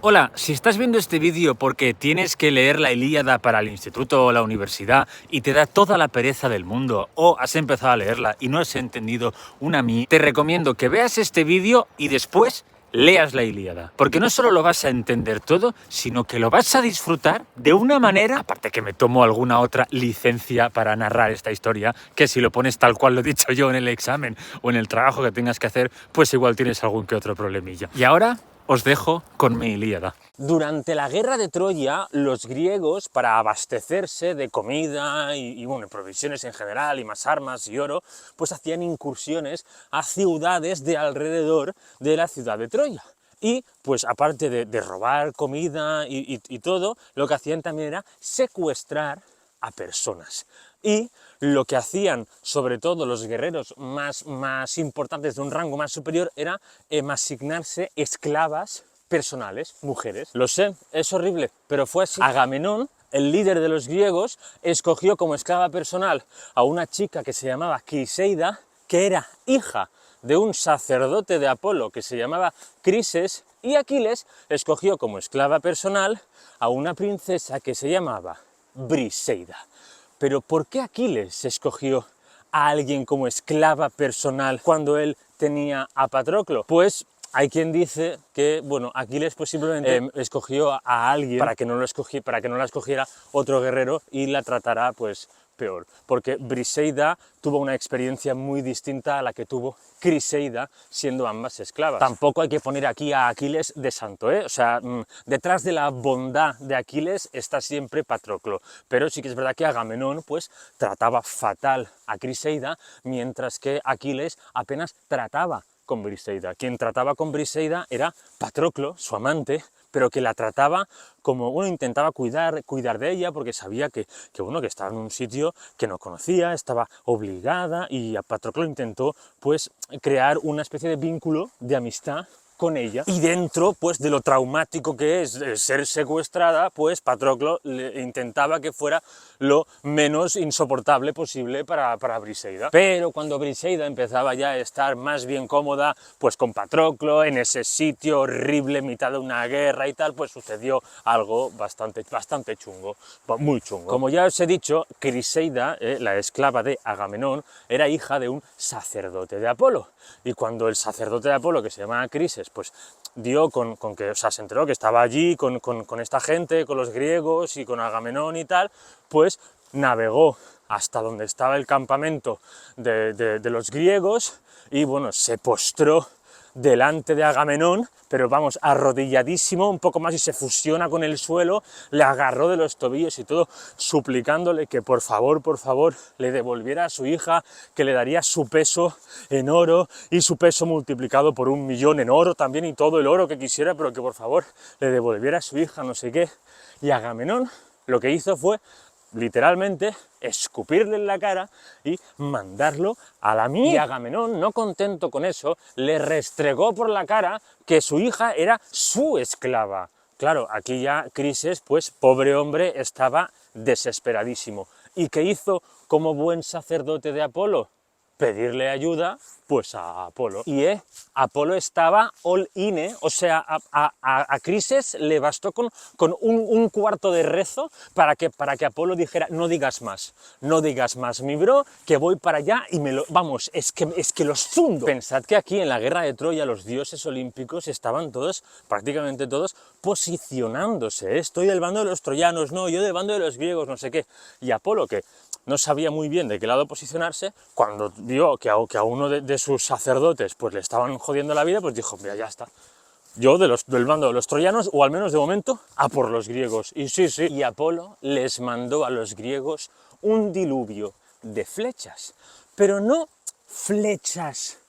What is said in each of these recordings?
Hola, si estás viendo este vídeo porque tienes que leer la Ilíada para el instituto o la universidad y te da toda la pereza del mundo, o has empezado a leerla y no has entendido una mí, te recomiendo que veas este vídeo y después leas la Ilíada, porque no solo lo vas a entender todo, sino que lo vas a disfrutar de una manera, aparte que me tomo alguna otra licencia para narrar esta historia, que si lo pones tal cual lo he dicho yo en el examen o en el trabajo que tengas que hacer, pues igual tienes algún que otro problemilla. Y ahora os dejo con mi Ilíada. Durante la guerra de Troya, los griegos, para abastecerse de comida y bueno, provisiones en general, y más armas y oro, pues hacían incursiones a ciudades de alrededor de la ciudad de Troya. Y, pues aparte de robar comida y todo, lo que hacían también era secuestrar a personas. Y lo que hacían, sobre todo los guerreros más importantes de un rango más superior, era asignarse esclavas personales, mujeres. Lo sé, es horrible, pero fue así. Agamenón, el líder de los griegos, escogió como esclava personal a una chica que se llamaba Criseida, que era hija de un sacerdote de Apolo que se llamaba Crises, y Aquiles escogió como esclava personal a una princesa que se llamaba Briseida. Pero ¿por qué Aquiles escogió a alguien como esclava personal cuando él tenía a Patroclo? Pues hay quien dice que, bueno, Aquiles pues simplemente escogió a alguien para que no la escogiera otro guerrero y la tratara pues peor, porque Briseida tuvo una experiencia muy distinta a la que tuvo Criseida, siendo ambas esclavas. Tampoco hay que poner aquí a Aquiles de santo, ¿eh? O sea, detrás de la bondad de Aquiles está siempre Patroclo, pero sí que es verdad que Agamenón pues trataba fatal a Criseida, mientras que Aquiles apenas trataba con Briseida. Quien trataba con Briseida era Patroclo, su amante, pero que la trataba como, bueno, intentaba cuidar de ella, porque sabía que estaba en un sitio que no conocía, estaba obligada, y a Patroclo intentó, pues, crear una especie de vínculo de amistad con ella, y dentro, pues, de lo traumático que es ser secuestrada, pues Patroclo intentaba que fuera lo menos insoportable posible para Briseida. Pero cuando Briseida empezaba ya a estar más bien cómoda, pues con Patroclo, en ese sitio horrible, en mitad de una guerra y tal, pues sucedió algo bastante chungo, muy chungo. Como ya os he dicho, Criseida, la esclava de Agamenón, era hija de un sacerdote de Apolo, y cuando el sacerdote de Apolo, que se llamaba Crises, pues dio con que, o sea, se enteró que estaba allí con esta gente, con los griegos y con Agamenón y tal, pues navegó hasta donde estaba el campamento de los griegos y, bueno, se postró delante de Agamenón, pero vamos, arrodilladísimo, un poco más, y se fusiona con el suelo, le agarró de los tobillos y todo, suplicándole que por favor, le devolviera a su hija, que le daría su peso en oro y su peso multiplicado por 1.000.000 en oro también, y todo el oro que quisiera, pero que por favor le devolviera a su hija, no sé qué. Y Agamenón lo que hizo fue literalmente escupirle en la cara y mandarlo a la mierda. Y Agamenón, no contento con eso, le restregó por la cara que su hija era su esclava. Claro, aquí ya Crises, pues pobre hombre, estaba desesperadísimo. ¿Y qué hizo como buen sacerdote de Apolo? Pedirle ayuda, pues a Apolo. Y Apolo estaba all in, o sea, a Crises le bastó con un cuarto de rezo para que Apolo dijera, no digas más, mi bro, que voy para allá y vamos, es que los fundo. Pensad que aquí en la guerra de Troya los dioses olímpicos estaban todos, prácticamente todos, posicionándose, estoy del bando de los troyanos, no, yo del bando de los griegos, no sé qué, y Apolo, que no sabía muy bien de qué lado posicionarse, cuando vio que a uno de sus sacerdotes pues le estaban jodiendo la vida, pues dijo, mira, ya está, yo del bando de los troyanos, o al menos de momento, a por los griegos. Y sí, y Apolo les mandó a los griegos un diluvio de flechas, pero no flechas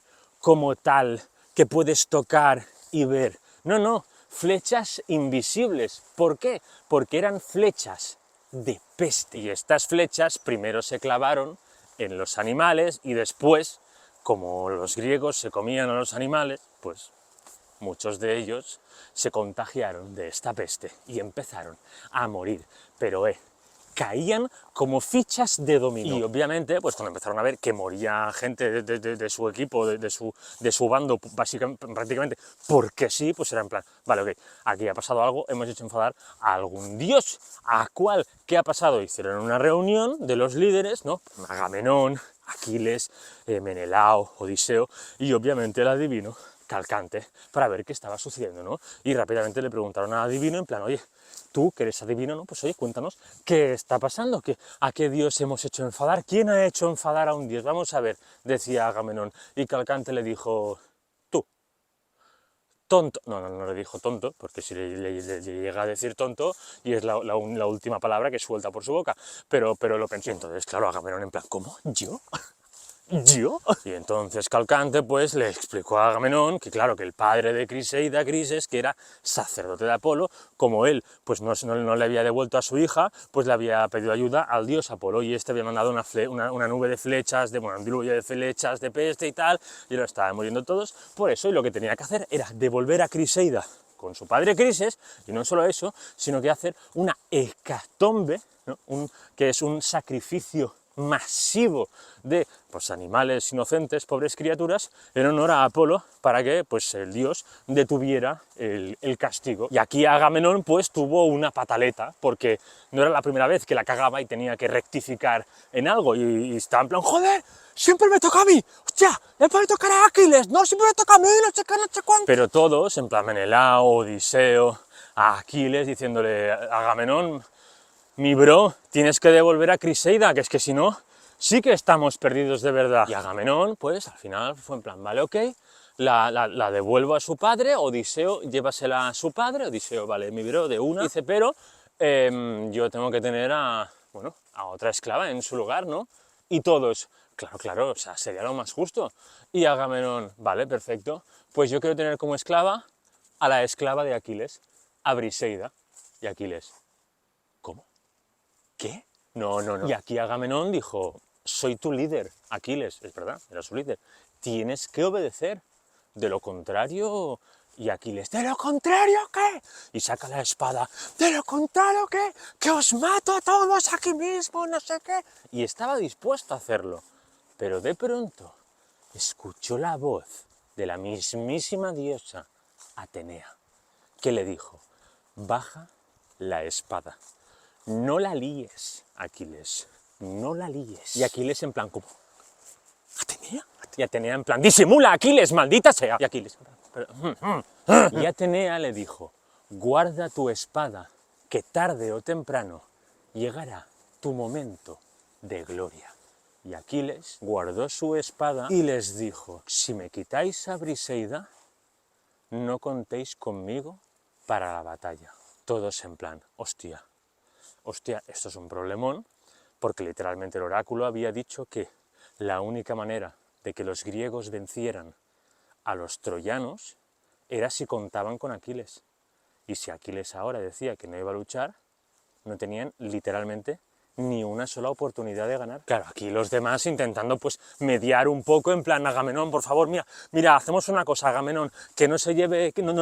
como tal que puedes tocar y ver, no, flechas invisibles. ¿Por qué? Porque eran flechas de peste. Y estas flechas primero se clavaron en los animales y después, como los griegos se comían a los animales, pues muchos de ellos se contagiaron de esta peste y empezaron a morir. Pero caían como fichas de dominó. Y obviamente, pues cuando empezaron a ver que moría gente de su equipo, de su bando, básicamente, prácticamente, porque sí, pues era en plan, vale, ok, aquí ha pasado algo, hemos hecho enfadar a algún dios. ¿A cuál? ¿Qué ha pasado? Hicieron una reunión de los líderes, ¿no? Agamenón, Aquiles, Menelao, Odiseo, y obviamente el adivino, Calcante, para ver qué estaba sucediendo, ¿no? Y rápidamente le preguntaron al adivino en plan, oye, tú que eres adivino, ¿no? Pues oye, cuéntanos, ¿qué está pasando? ¿A qué dios hemos hecho enfadar? ¿Quién ha hecho enfadar a un dios? Vamos a ver, decía Agamenón, y Calcante le dijo, tú, tonto, no le dijo tonto, porque si le llega a decir tonto, y es la última palabra que suelta por su boca, pero lo pensó, y entonces, claro, Agamenón en plan, ¿cómo? ¿Yo? ¿Yo? Y entonces Calcante pues le explicó a Agamenón que claro, que el padre de Criseida, Crises, que era sacerdote de Apolo, como él pues no le había devuelto a su hija, pues le había pedido ayuda al dios Apolo, y este había mandado una nube de flechas, un diluvio de flechas de peste y tal, y lo estaban muriendo todos, por eso, y lo que tenía que hacer era devolver a Criseida con su padre Crises, y no solo eso, sino que hacer una hecatombe, ¿no? Que es un sacrificio masivo de pues, animales inocentes, pobres criaturas, en honor a Apolo, para que pues, el dios detuviera el castigo. Y aquí Agamenón pues, tuvo una pataleta, porque no era la primera vez que la cagaba y tenía que rectificar en algo, y estaba en plan, ¡joder! ¡Siempre me toca a mí! ¡Hostia! ¡Le puede tocar a Aquiles! ¡No, siempre me toca a mí! ¡No sé qué, no sé cuánto! Pero todos, en plan Menelao, Odiseo, a Aquiles, diciéndole a Agamenón, mi bro, tienes que devolver a Criseida, que es que si no, sí que estamos perdidos de verdad. Y Agamenón, pues, al final fue en plan, vale, ok, la devuelvo a su padre, Odiseo, llévasela a su padre, Odiseo, vale, mi bro, de una. Dice, pero yo tengo que tener a otra esclava en su lugar, ¿no? Y todos, claro, o sea, sería lo más justo. Y Agamenón, vale, perfecto, pues yo quiero tener como esclava a la esclava de Aquiles, a Briseida. Y Aquiles, ¿cómo? ¿Qué? No. Y aquí Agamenón dijo, soy tu líder, Aquiles, es verdad, era su líder, tienes que obedecer, de lo contrario... Y Aquiles, ¿de lo contrario qué? Y saca la espada, ¿de lo contrario qué? ¡Que os mato a todos aquí mismo, no sé qué! Y estaba dispuesto a hacerlo, pero de pronto escuchó la voz de la mismísima diosa Atenea, que le dijo, baja la espada. No la líes, Aquiles, no la líes. Y Aquiles en plan, ¿cómo? ¿Atenea? Y Atenea en plan, disimula, Aquiles, maldita sea. Y Aquiles, y Atenea le dijo, guarda tu espada, que tarde o temprano llegará tu momento de gloria. Y Aquiles guardó su espada y les dijo, si me quitáis a Briseida, no contéis conmigo para la batalla. Todos en plan, hostia, esto es un problemón, porque literalmente el oráculo había dicho que la única manera de que los griegos vencieran a los troyanos era si contaban con Aquiles. Y si Aquiles ahora decía que no iba a luchar, no tenían literalmente ni una sola oportunidad de ganar. Claro, aquí los demás intentando pues mediar un poco, en plan, Agamenón, por favor, mira, hacemos una cosa, Agamenón, que no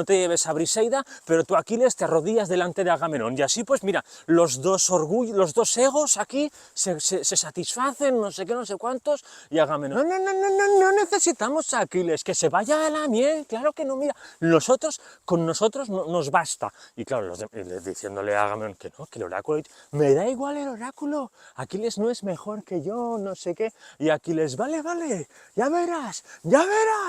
te lleves a Briseida, pero tú, Aquiles, te arrodillas delante de Agamenón, y así pues mira, los dos egos aquí se satisfacen, no sé qué, no sé cuántos, y Agamenón, no necesitamos a Aquiles, que se vaya a la miel, claro que no, mira, con nosotros nos basta. Y claro, diciéndole a Agamenón que no, que el oráculo, me da igual el oráculo, Aquiles no es mejor que yo, no sé qué, y Aquiles, vale, ya verás.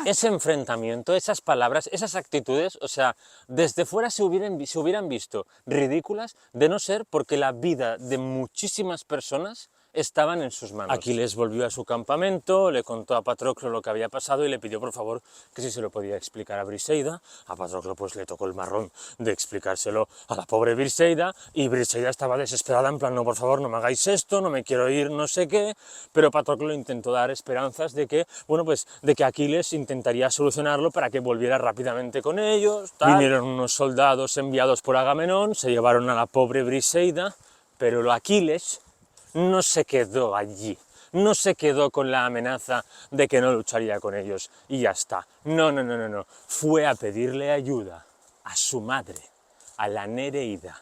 Ese enfrentamiento, esas palabras, esas actitudes, o sea, desde fuera se hubieran visto ridículas, de no ser porque la vida de muchísimas personas estaban en sus manos. Aquiles volvió a su campamento, le contó a Patroclo lo que había pasado y le pidió por favor que si se lo podía explicar a Briseida. A Patroclo pues le tocó el marrón de explicárselo a la pobre Briseida, y Briseida estaba desesperada en plan, no, por favor, no me hagáis esto, no me quiero ir, no sé qué, pero Patroclo intentó dar esperanzas de que, de que Aquiles intentaría solucionarlo para que volviera rápidamente con ellos, tal. Vinieron unos soldados enviados por Agamenón, se llevaron a la pobre Briseida, pero Aquiles no se quedó allí, no se quedó con la amenaza de que no lucharía con ellos y ya está. No. Fue a pedirle ayuda a su madre, a la Nereida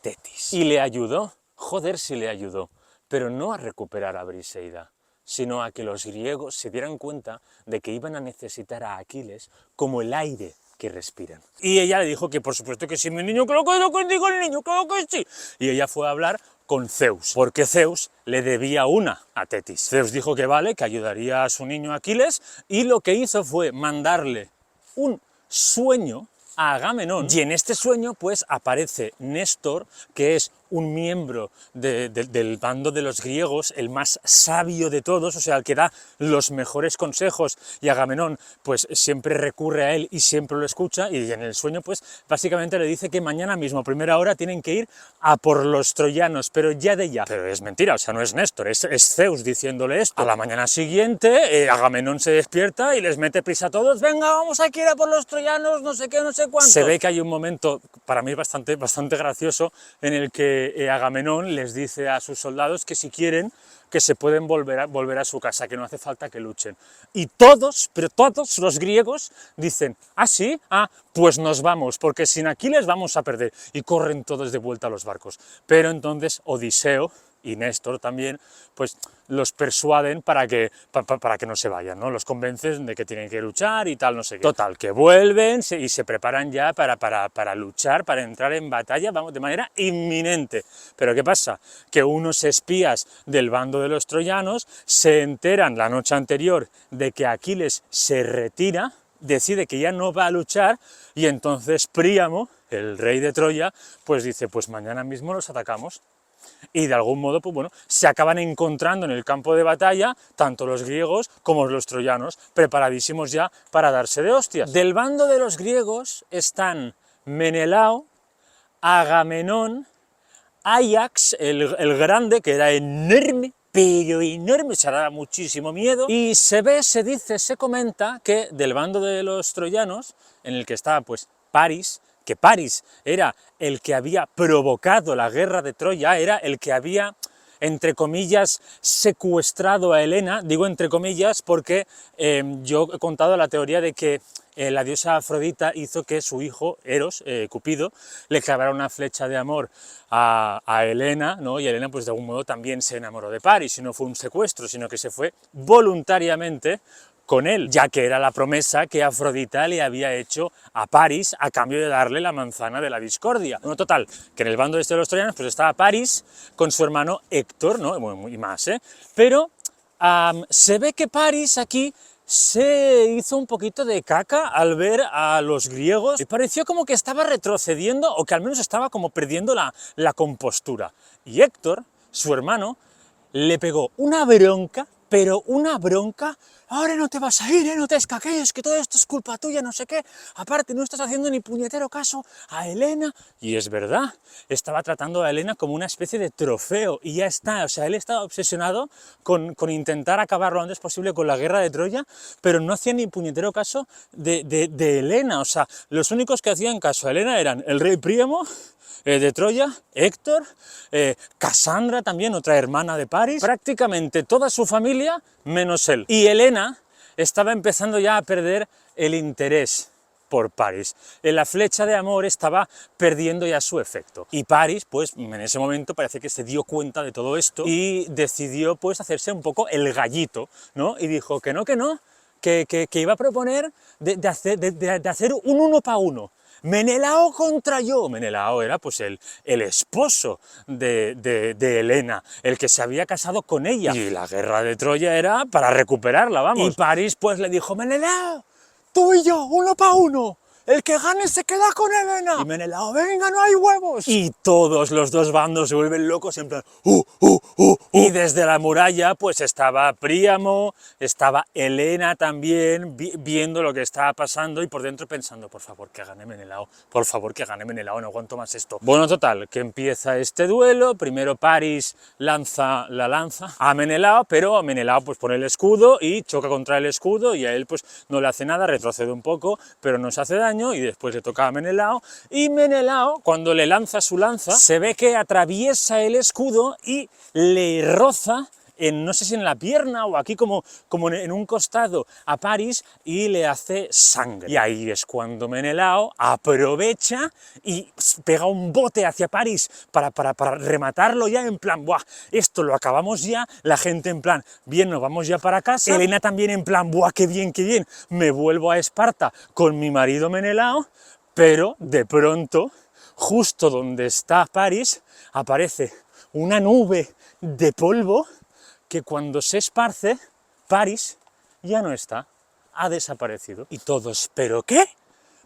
Tetis. Y le ayudó Joder si le ayudó, pero no a recuperar a Briseida, sino a que los griegos se dieran cuenta de que iban a necesitar a Aquiles como el aire que respiran. Y ella le dijo que por supuesto que sí, mi niño, claro que lo contigo el niño, claro que sí. Y ella fue a hablar con Zeus, porque Zeus le debía una a Tetis. Zeus dijo que vale, que ayudaría a su niño Aquiles, y lo que hizo fue mandarle un sueño a Agamenón, y en este sueño pues aparece Néstor, que es un miembro del bando de los griegos, el más sabio de todos, o sea, el que da los mejores consejos, y Agamenón pues siempre recurre a él y siempre lo escucha, y en el sueño pues básicamente le dice que mañana mismo, a primera hora, tienen que ir a por los troyanos, pero ya de ya. Pero es mentira, o sea, no es Néstor, es Zeus diciéndole esto. A la mañana siguiente, Agamenón se despierta y les mete prisa a todos, venga, vamos a ir a por los troyanos, no sé qué, no sé cuánto. Se ve que hay un momento, para mí bastante gracioso, en el que Agamenón les dice a sus soldados que si quieren, que se pueden volver a su casa, que no hace falta que luchen. Y todos, pero todos los griegos dicen, ¿ah, sí? Ah, pues nos vamos, porque sin Aquiles vamos a perder. Y corren todos de vuelta a los barcos. Pero entonces Odiseo y Néstor también, pues los persuaden para que no se vayan, ¿no? Los convencen de que tienen que luchar y tal, no sé qué. Total, que vuelven y se preparan ya para luchar, para entrar en batalla, vamos, de manera inminente. Pero ¿qué pasa? Que unos espías del bando de los troyanos se enteran la noche anterior de que Aquiles se retira, decide que ya no va a luchar, y entonces Príamo, el rey de Troya, pues dice, pues mañana mismo los atacamos. Y de algún modo, pues bueno, se acaban encontrando en el campo de batalla tanto los griegos como los troyanos, preparadísimos ya para darse de hostias. Del bando de los griegos están Menelao, Agamenón, Áyax, el grande, que era enorme, pero enorme, se daba muchísimo miedo, y se ve, se dice, se comenta que del bando de los troyanos, en el que estaba pues Paris, que Paris era el que había provocado la guerra de Troya, era el que había, entre comillas, secuestrado a Helena, digo entre comillas porque yo he contado la teoría de que la diosa Afrodita hizo que su hijo, Eros, Cupido, le clavara una flecha de amor a Helena, ¿no? Y Helena pues de algún modo también se enamoró de Paris, y no fue un secuestro, sino que se fue voluntariamente con él, ya que era la promesa que Afrodita le había hecho a Paris a cambio de darle la manzana de la discordia. Bueno, total, que en el bando de los troyanos pues estaba Paris con su hermano Héctor, ¿no? Y más, pero se ve que Paris aquí se hizo un poquito de caca al ver a los griegos y pareció como que estaba retrocediendo, o que al menos estaba como perdiendo la compostura. Y Héctor, su hermano, le pegó una bronca, pero una bronca. Ahora no te vas a ir, no te escaquees, que todo esto es culpa tuya, no sé qué. Aparte, no estás haciendo ni puñetero caso a Helena. Y es verdad, estaba tratando a Helena como una especie de trofeo, y ya está. O sea, él estaba obsesionado con intentar acabar lo antes posible con la guerra de Troya, pero no hacía ni puñetero caso de Helena. O sea, los únicos que hacían caso a Helena eran el rey Príamo de Troya, Héctor, Casandra también, otra hermana de Paris, prácticamente toda su familia menos él. Y Helena estaba empezando ya a perder el interés por Paris. La flecha de amor estaba perdiendo ya su efecto. Y Paris, pues en ese momento parece que se dio cuenta de todo esto y decidió pues hacerse un poco el gallito, ¿no? Y dijo que no, que iba a proponer de hacer un 1 para 1. Menelao contra yo. Menelao era pues el esposo de Helena, el que se había casado con ella. Y la guerra de Troya era para recuperarla, vamos. Y Paris pues le dijo, Menelao, tú y yo, 1 para 1. El que gane se queda con Helena. Y Menelao, venga, no hay huevos. Y todos los dos bandos se vuelven locos en plan, Y desde la muralla pues estaba Príamo, estaba Helena también, viendo lo que estaba pasando y por dentro pensando, por favor que gane Menelao, por favor que gane Menelao, no aguanto más esto. Bueno, total, que empieza este duelo. Primero Paris lanza la lanza a Menelao, pero Menelao pues pone el escudo y choca contra el escudo, y a él pues no le hace nada, retrocede un poco, pero no se hace daño. Y después le toca a Menelao, y Menelao, cuando le lanza su lanza, se ve que atraviesa el escudo y le roza no sé si en la pierna o aquí como en un costado a Paris y le hace sangre. Y ahí es cuando Menelao aprovecha y pega un bote hacia Paris para rematarlo ya en plan, ¡buah! Esto lo acabamos ya, la gente en plan, bien, nos vamos ya para casa, Helena también en plan, ¡buah, qué bien, me vuelvo a Esparta con mi marido Menelao! Pero de pronto, justo donde está Paris, aparece una nube de polvo que cuando se esparce, Paris ya no está, ha desaparecido. Y todos, ¿pero qué?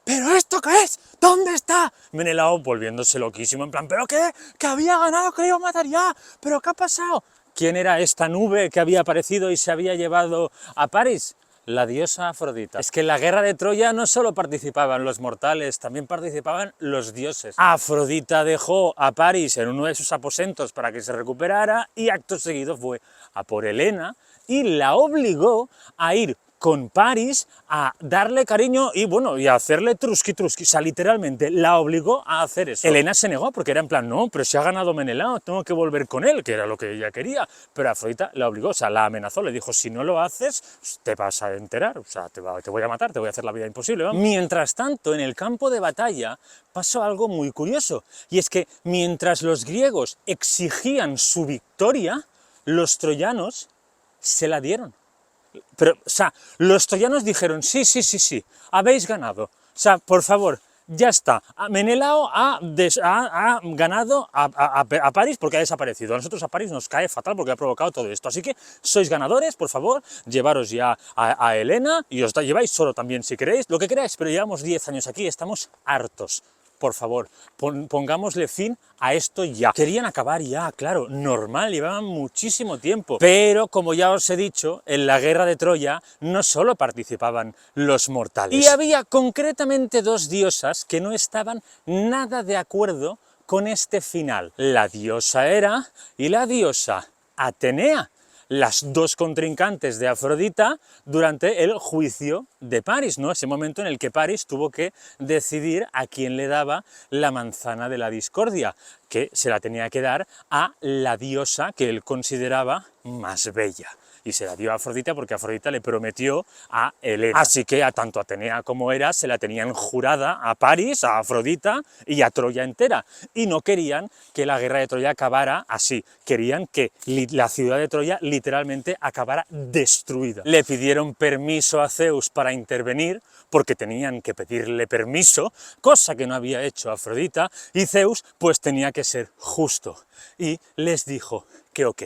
¿Pero esto qué es? ¿Dónde está? Menelao volviéndose loquísimo, en plan, ¿pero qué? ¿Que había ganado? ¿Que iba a matar ya? ¿Pero qué ha pasado? ¿Quién era esta nube que había aparecido y se había llevado a Paris? La diosa Afrodita. Es que en la guerra de Troya no solo participaban los mortales, también participaban los dioses. Afrodita dejó a Paris en uno de sus aposentos para que se recuperara y acto seguido fue a por Helena y la obligó a ir con Paris a darle cariño y bueno, y a hacerle trusqui, o sea, literalmente la obligó a hacer eso. Helena se negó porque era en plan, no, pero si ha ganado Menelao, tengo que volver con él, que era lo que ella quería, pero Afrodita la obligó, o sea, la amenazó, le dijo, si no lo haces, te vas a enterar, o sea, te voy a matar, te voy a hacer la vida imposible, ¿vamos? Mientras tanto, en el campo de batalla pasó algo muy curioso, y es que mientras los griegos exigían su victoria, los troyanos se la dieron. Pero, o sea, los troyanos dijeron, sí, habéis ganado, o sea, por favor, ya está, Menelao ha ganado a Paris porque ha desaparecido, a nosotros a Paris nos cae fatal porque ha provocado todo esto, así que sois ganadores, por favor, llevaros ya a Helena y os lleváis solo también si queréis, lo que queráis, pero llevamos 10 años aquí, estamos hartos. Por favor, pongámosle fin a esto ya. Querían acabar ya, claro, normal, llevaban muchísimo tiempo. Pero, como ya os he dicho, en la guerra de Troya no solo participaban los mortales. Y había concretamente dos diosas que no estaban nada de acuerdo con este final. La diosa Hera y la diosa Atenea, las dos contrincantes de Afrodita durante el juicio de Paris, ¿no? Ese momento en el que Paris tuvo que decidir a quién le daba la manzana de la discordia, que se la tenía que dar a la diosa que él consideraba más bella. Y se la dio a Afrodita porque Afrodita le prometió a Helena. Así que a tanto Atenea como Hera se la tenían jurada a Paris, a Afrodita y a Troya entera. Y no querían que la guerra de Troya acabara así. Querían que la ciudad de Troya literalmente acabara destruida. Le pidieron permiso a Zeus para intervenir porque tenían que pedirle permiso, cosa que no había hecho Afrodita, y Zeus pues tenía que ser justo. Y les dijo que ok,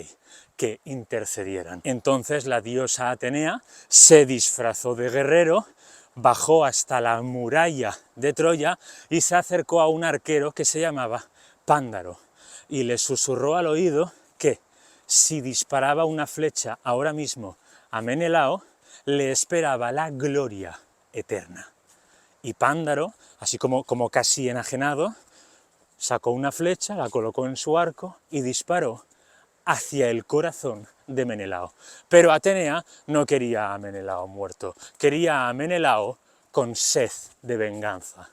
que intercedieran. Entonces la diosa Atenea se disfrazó de guerrero, bajó hasta la muralla de Troya y se acercó a un arquero que se llamaba Pándaro y le susurró al oído que si disparaba una flecha ahora mismo a Menelao, le esperaba la gloria eterna. Y Pándaro, así como casi enajenado, sacó una flecha, la colocó en su arco y disparó hacia el corazón de Menelao. Pero Atenea no quería a Menelao muerto, quería a Menelao con sed de venganza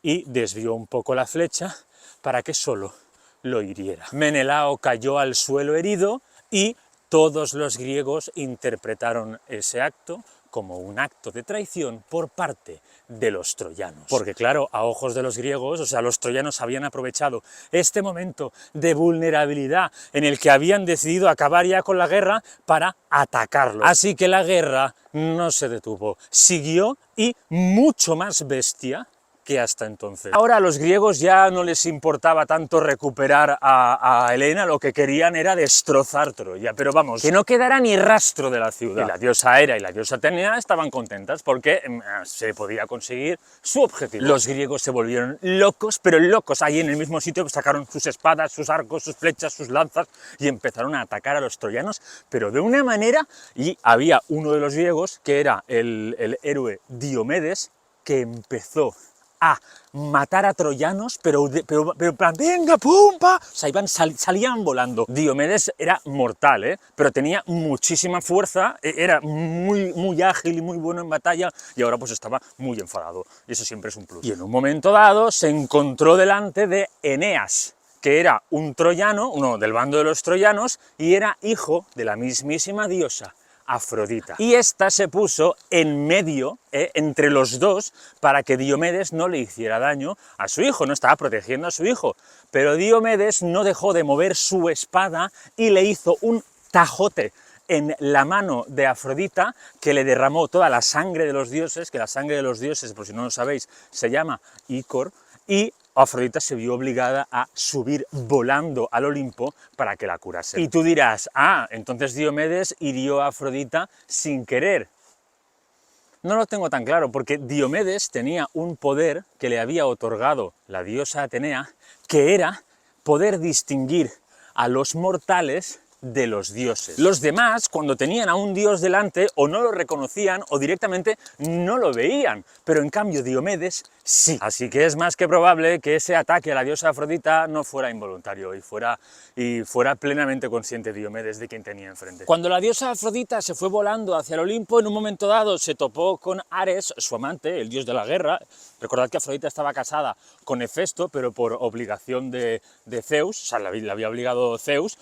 y desvió un poco la flecha para que solo lo hiriera. Menelao cayó al suelo herido y todos los griegos interpretaron ese acto como un acto de traición por parte de los troyanos. Porque claro, a ojos de los griegos, o sea, los troyanos habían aprovechado este momento de vulnerabilidad en el que habían decidido acabar ya con la guerra para atacarlos. Así que la guerra no se detuvo, siguió y mucho más bestia que hasta entonces. Ahora a los griegos ya no les importaba tanto recuperar a Helena, lo que querían era destrozar Troya, pero vamos, que no quedara ni rastro de la ciudad. Y la diosa Hera y la diosa Atenea estaban contentas porque se podía conseguir su objetivo. Los griegos se volvieron locos, pero locos, ahí en el mismo sitio sacaron sus espadas, sus arcos, sus flechas, sus lanzas y empezaron a atacar a los troyanos, pero de una manera, y había uno de los griegos, que era el héroe Diomedes, que empezó a matar a troyanos, pero en plan, venga, pumpa, o sea, salían volando. Diomedes era mortal, pero tenía muchísima fuerza, era muy ágil y muy bueno en batalla, y ahora pues estaba muy enfadado, y eso siempre es un plus. Y en un momento dado se encontró delante de Eneas, que era un troyano, uno del bando de los troyanos, y era hijo de la mismísima diosa Afrodita. Y esta se puso en medio, entre los dos, para que Diomedes no le hiciera daño a su hijo, no estaba protegiendo a su hijo. Pero Diomedes no dejó de mover su espada y le hizo un tajote en la mano de Afrodita, que le derramó toda la sangre de los dioses, que la sangre de los dioses, por si no lo sabéis, se llama ícor, y Afrodita se vio obligada a subir volando al Olimpo para que la curase. Y tú dirás, ah, entonces Diomedes hirió a Afrodita sin querer. No lo tengo tan claro, porque Diomedes tenía un poder que le había otorgado la diosa Atenea, que era poder distinguir a los mortales de los dioses. Los demás, cuando tenían a un dios delante, o no lo reconocían o directamente no lo veían, pero en cambio Diomedes sí. Así que es más que probable que ese ataque a la diosa Afrodita no fuera involuntario y fuera plenamente consciente Diomedes de quien tenía enfrente. Cuando la diosa Afrodita se fue volando hacia el Olimpo, en un momento dado se topó con Ares, su amante, el dios de la guerra. Recordad que Afrodita estaba casada con Hefesto, pero por obligación de Zeus, o sea, la había obligado Zeus,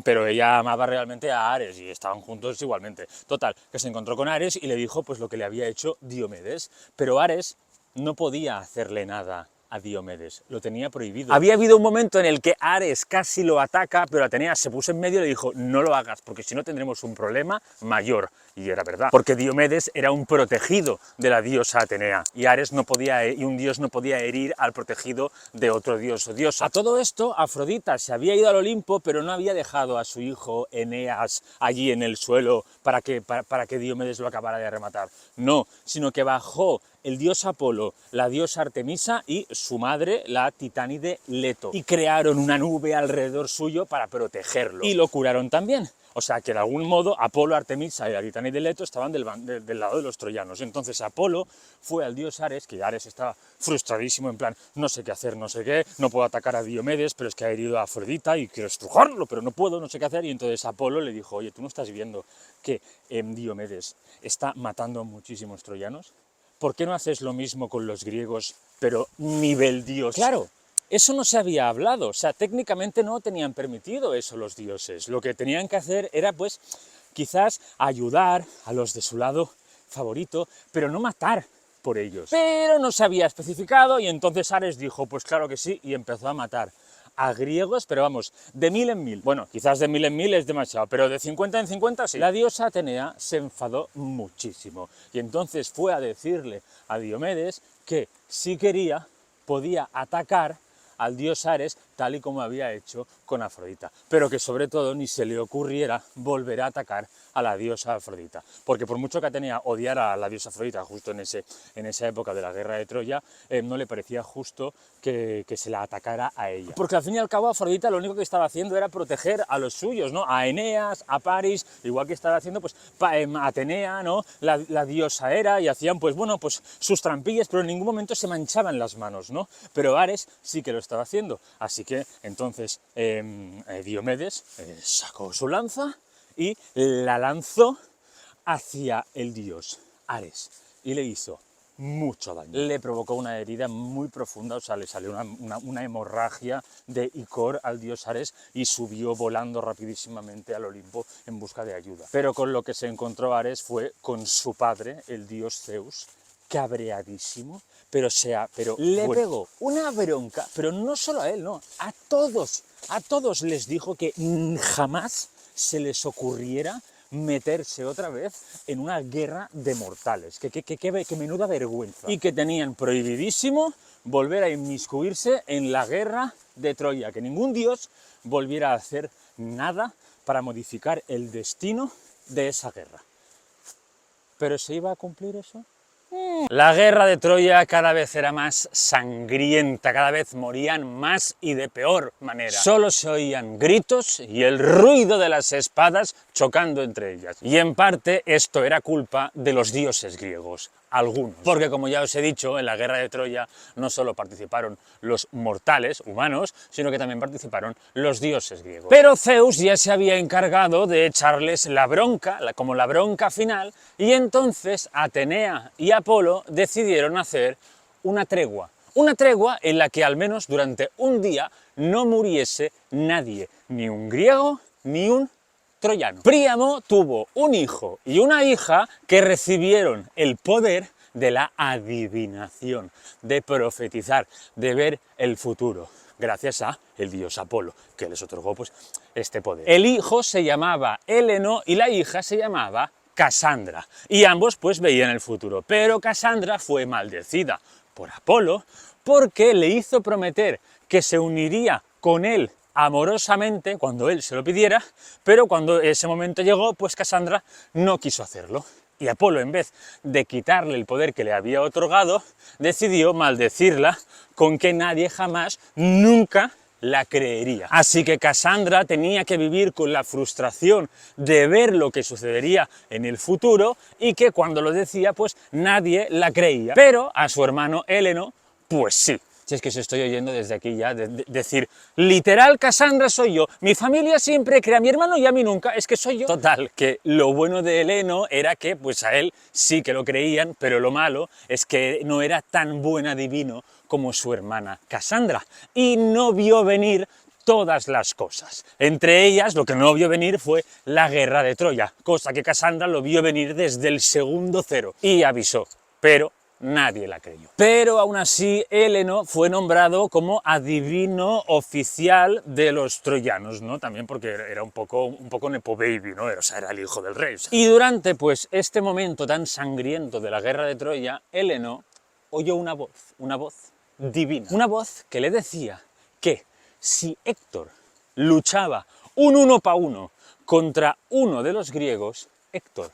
pero ella amaba realmente a Ares y estaban juntos igualmente. Total, que se encontró con Ares y le dijo pues lo que le había hecho Diomedes, pero Ares no podía hacerle nada a Diomedes, lo tenía prohibido. Había habido un momento en el que Ares casi lo ataca, pero Atenea se puso en medio y le dijo, no lo hagas, porque si no tendremos un problema mayor. Y era verdad, porque Diomedes era un protegido de la diosa Atenea, y Ares no podía, y un dios no podía herir al protegido de otro dios o diosa. A todo esto, Afrodita se había ido al Olimpo, pero no había dejado a su hijo Eneas allí en el suelo para que Diomedes lo acabara de rematar. No, sino que bajó el dios Apolo, la diosa Artemisa y su madre, la titánide Leto, y crearon una nube alrededor suyo para protegerlo, y lo curaron también. O sea que de algún modo Apolo, Artemisa y la titánide Leto estaban del lado de los troyanos. Entonces Apolo fue al dios Ares, que Ares estaba frustradísimo, en plan, no sé qué hacer, no sé qué, no puedo atacar a Diomedes, pero es que ha herido a Afrodita y quiero estrujarlo, pero no puedo, no sé qué hacer. Y entonces Apolo le dijo, oye, ¿tú no estás viendo que Diomedes está matando a muchísimos troyanos? ¿Por qué no haces lo mismo con los griegos, pero nivel dios? Claro, eso no se había hablado, o sea, técnicamente no tenían permitido eso los dioses. Lo que tenían que hacer era, pues, quizás ayudar a los de su lado favorito, pero no matar por ellos. Pero no se había especificado y entonces Ares dijo, pues claro que sí, y empezó a matar a griegos, pero vamos, de 1000 en 1000. Bueno, quizás de 1000 en 1000 es demasiado, pero de 50 en 50 sí. La diosa Atenea se enfadó muchísimo y entonces fue a decirle a Diomedes que si quería podía atacar al dios Ares tal y como había hecho con Afrodita, pero que sobre todo ni se le ocurriera volver a atacar a la diosa Afrodita, porque por mucho que Atenea odiara a la diosa Afrodita justo en esa época de la guerra de Troya, no le parecía justo que se la atacara a ella, porque al fin y al cabo Afrodita lo único que estaba haciendo era proteger a los suyos, ¿no? A Eneas, a Paris, igual que estaba haciendo pues Atenea, ¿no? La diosa Hera, y hacían pues bueno, pues sus trampillas, pero en ningún momento se manchaban las manos, ¿no? Pero Ares sí que lo estaba haciendo, así que entonces Diomedes sacó su lanza y la lanzó hacia el dios Ares y le hizo mucho daño. Le provocó una herida muy profunda, o sea, le salió una hemorragia de icor al dios Ares y subió volando rapidísimamente al Olimpo en busca de ayuda. Pero con lo que se encontró Ares fue con su padre, el dios Zeus, cabreadísimo, pero le pegó una bronca, pero no solo a él, no, a todos les dijo que jamás se les ocurriera meterse otra vez en una guerra de mortales, que menuda vergüenza, y que tenían prohibidísimo volver a inmiscuirse en la guerra de Troya, que ningún dios volviera a hacer nada para modificar el destino de esa guerra. ¿Pero se iba a cumplir eso? La guerra de Troya cada vez era más sangrienta, cada vez morían más y de peor manera. Solo se oían gritos y el ruido de las espadas chocando entre ellas. Y en parte esto era culpa de los dioses griegos, algunos. Porque como ya os he dicho, en la guerra de Troya no solo participaron los mortales, humanos, sino que también participaron los dioses griegos. Pero Zeus ya se había encargado de echarles la bronca, como la bronca final, y entonces Atenea y Apolo decidieron hacer una tregua, una tregua en la que al menos durante un día no muriese nadie, ni un griego ni un troyano. Príamo tuvo un hijo y una hija que recibieron el poder de la adivinación, de profetizar, de ver el futuro, gracias a el dios Apolo, que les otorgó pues este poder. El hijo se llamaba Héleno y la hija se llamaba Casandra, y ambos pues veían el futuro, pero Casandra fue maldecida por Apolo porque le hizo prometer que se uniría con él amorosamente cuando él se lo pidiera, pero cuando ese momento llegó, pues Casandra no quiso hacerlo. Y Apolo, en vez de quitarle el poder que le había otorgado, decidió maldecirla con que nadie jamás, nunca la creería. Así que Casandra tenía que vivir con la frustración de ver lo que sucedería en el futuro y que cuando lo decía, pues nadie la creía. Pero a su hermano Héleno, pues sí. Si es que os estoy oyendo desde aquí ya decir, literal, Casandra soy yo, mi familia siempre cree a mi hermano y a mí nunca, es que soy yo. Total, que lo bueno de Héleno era que pues a él sí que lo creían, pero lo malo es que no era tan buen adivino como su hermana Casandra, y no vio venir todas las cosas. Entre ellas, lo que no vio venir fue la guerra de Troya, cosa que Casandra lo vio venir desde el segundo cero, y avisó, pero nadie la creyó. Pero aún así, Héleno fue nombrado como adivino oficial de los troyanos, ¿no? También porque era un poco nepo baby, ¿no? O sea, era el hijo del rey. O sea. Y durante, pues, este momento tan sangriento de la guerra de Troya, Héleno oyó una voz divina. Una voz que le decía que si Héctor luchaba un 1-1 contra uno de los griegos, Héctor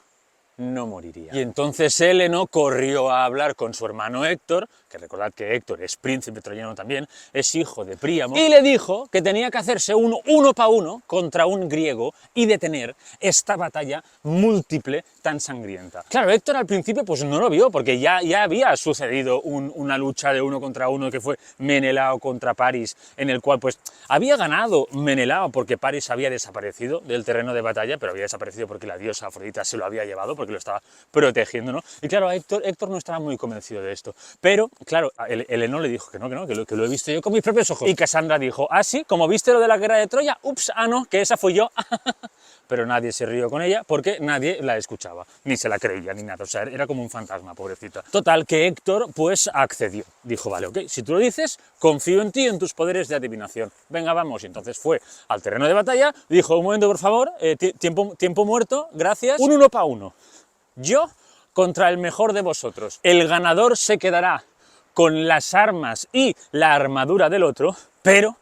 no moriría. Y entonces Héleno corrió a hablar con su hermano Héctor, que recordad que Héctor es príncipe troyano también, es hijo de Príamo, y le dijo que tenía que hacerse un 1-1 contra un griego y detener esta batalla múltiple tan sangrienta. Claro, Héctor al principio pues no lo vio, porque ya había sucedido una lucha de 1 contra 1 que fue Menelao contra Paris, en el cual pues había ganado Menelao porque Paris había desaparecido del terreno de batalla, pero había desaparecido porque la diosa Afrodita se lo había llevado, porque lo estaba protegiendo, ¿no? Y claro, Héctor no estaba muy convencido de esto, pero claro, Héleno le dijo que lo he visto yo con mis propios ojos. Y Casandra dijo, ah, sí, como viste lo de la guerra de Troya, ups, ah, no, que esa fui yo. Pero nadie se rió con ella porque nadie la escuchaba, ni se la creía, ni nada, o sea, era como un fantasma, pobrecita. Total, que Héctor, pues, accedió. Dijo, vale, ok, si tú lo dices, confío en ti y en tus poderes de adivinación. Venga, vamos. Y entonces fue al terreno de batalla, dijo, un momento, por favor, tiempo muerto, gracias. Un 1-1. Yo contra el mejor de vosotros. El ganador se quedará con las armas y la armadura del otro, pero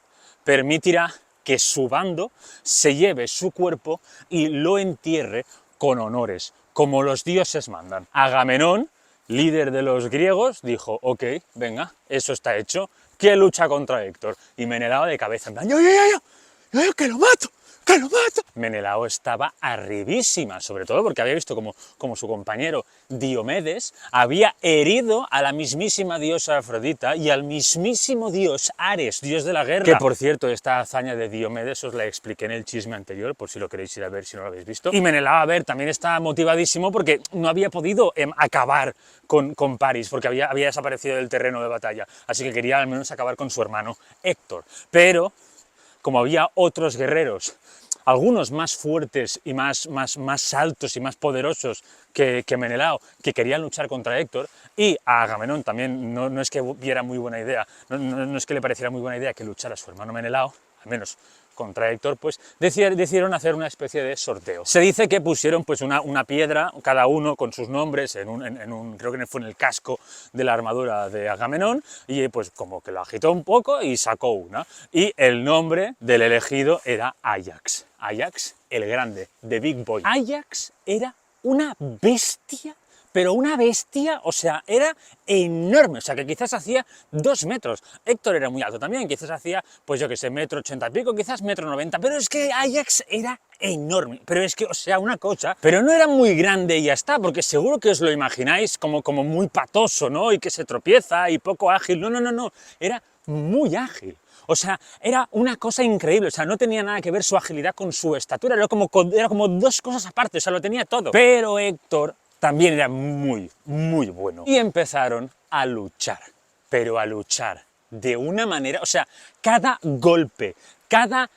permitirá que su bando se lleve su cuerpo y lo entierre con honores, como los dioses mandan. Agamenón, líder de los griegos, dijo, ok, venga, eso está hecho, ¿quién lucha contra Héctor? Y Menelao de cabeza, en plan, yo, que lo mato. ¡Que lo mato! Menelao estaba arribísima, sobre todo porque había visto como su compañero Diomedes había herido a la mismísima diosa Afrodita y al mismísimo dios Ares, dios de la guerra. Que, por cierto, esta hazaña de Diomedes os la expliqué en el chisme anterior, por si lo queréis ir a ver si no lo habéis visto. Y Menelao, a ver, también está motivadísimo porque no había podido acabar con Paris, porque había desaparecido del terreno de batalla, así que quería al menos acabar con su hermano Héctor. Pero como había otros guerreros, algunos más fuertes y más altos y más poderosos que Menelao, que querían luchar contra Héctor, y a Agamenón también no es que viera muy buena idea, no es que le pareciera muy buena idea que luchara su hermano Menelao, al menos contra Héctor, pues decidieron hacer una especie de sorteo. Se dice que pusieron pues una piedra, cada uno con sus nombres, creo que fue en el casco de la armadura de Agamenón, y pues como que lo agitó un poco y sacó una. Y el nombre del elegido era Ajax. Ajax el Grande, The Big Boy. Ajax era una bestia, pero una bestia, o sea, era enorme, o sea, que quizás hacía 2 metros. Héctor era muy alto también, quizás hacía, pues yo que sé, 1,80 y pico, quizás 1,90 m, pero es que Ajax era enorme, pero es que, o sea, una cosa, pero no era muy grande y ya está, porque seguro que os lo imagináis como muy patoso, ¿no? Y que se tropieza y poco ágil, no, era muy ágil. O sea, era una cosa increíble, o sea, no tenía nada que ver su agilidad con su estatura, era como 2 cosas aparte, o sea, lo tenía todo. Pero Héctor también era muy bueno. Y empezaron a luchar. pero a luchar de una manera, o sea, cada golpe, cada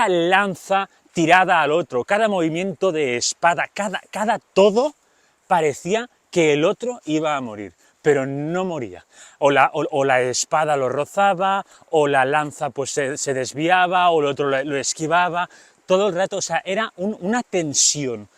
lanza tirada al otro, cada movimiento de espada, cada todo parecía que el otro iba a morir, pero no moría. O la espada lo rozaba, o la lanza pues se desviaba, o el otro lo esquivaba, todo el rato, o sea, era una tensión.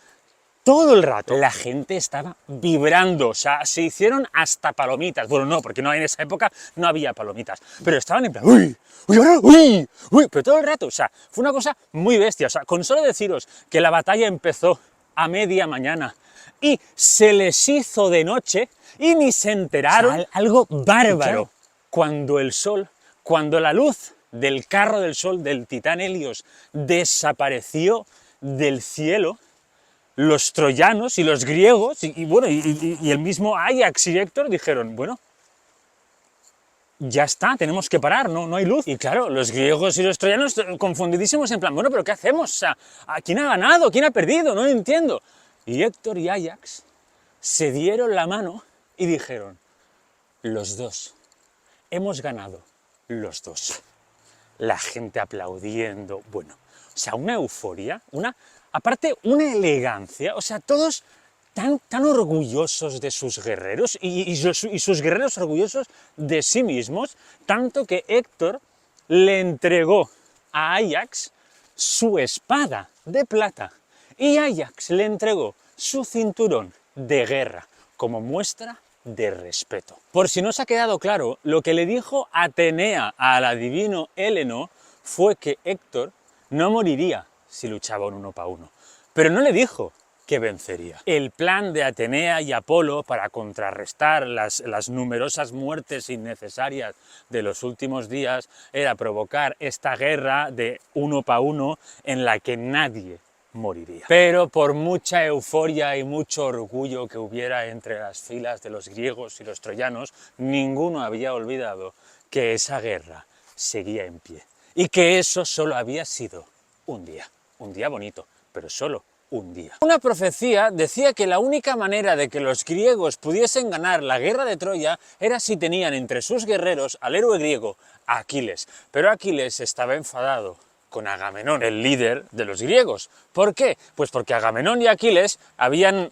Todo el rato la gente estaba vibrando, o sea, se hicieron hasta palomitas. Bueno, no, porque no, en esa época no había palomitas, pero estaban en plan, ¡uy! ¡Uy, ahora! ¡Uy! ¡Uy! Pero todo el rato, o sea, fue una cosa muy bestia. O sea, con solo deciros que la batalla empezó a media mañana y se les hizo de noche y ni se enteraron, o sea, algo bárbaro. Cuando el sol, cuando la luz del carro del sol, del titán Helios, desapareció del cielo, los troyanos y los griegos, y el mismo Ajax y Héctor dijeron, bueno, ya está, tenemos que parar, no hay luz. Y claro, los griegos y los troyanos confundidísimos en plan, bueno, pero ¿qué hacemos? O sea, ¿quién ha ganado? ¿Quién ha perdido? No entiendo. Y Héctor y Ajax se dieron la mano y dijeron, los dos, hemos ganado, los dos. La gente aplaudiendo, bueno, o sea, una euforia, aparte una elegancia, o sea, todos tan orgullosos de sus guerreros y sus guerreros orgullosos de sí mismos, tanto que Héctor le entregó a Ajax su espada de plata y Ajax le entregó su cinturón de guerra como muestra de respeto. Por si no os ha quedado claro, lo que le dijo Atenea al adivino Héleno fue que Héctor no moriría si luchaba un 1 para 1, pero no le dijo que vencería. El plan de Atenea y Apolo para contrarrestar las numerosas muertes innecesarias de los últimos días era provocar esta guerra de 1 para 1 en la que nadie moriría. Pero por mucha euforia y mucho orgullo que hubiera entre las filas de los griegos y los troyanos, ninguno había olvidado que esa guerra seguía en pie y que eso solo había sido un día bonito, pero solo un día. Una profecía decía que la única manera de que los griegos pudiesen ganar la guerra de Troya era si tenían entre sus guerreros al héroe griego Aquiles, pero Aquiles estaba enfadado con Agamenón, el líder de los griegos. ¿Por qué? Pues porque Agamenón y Aquiles habían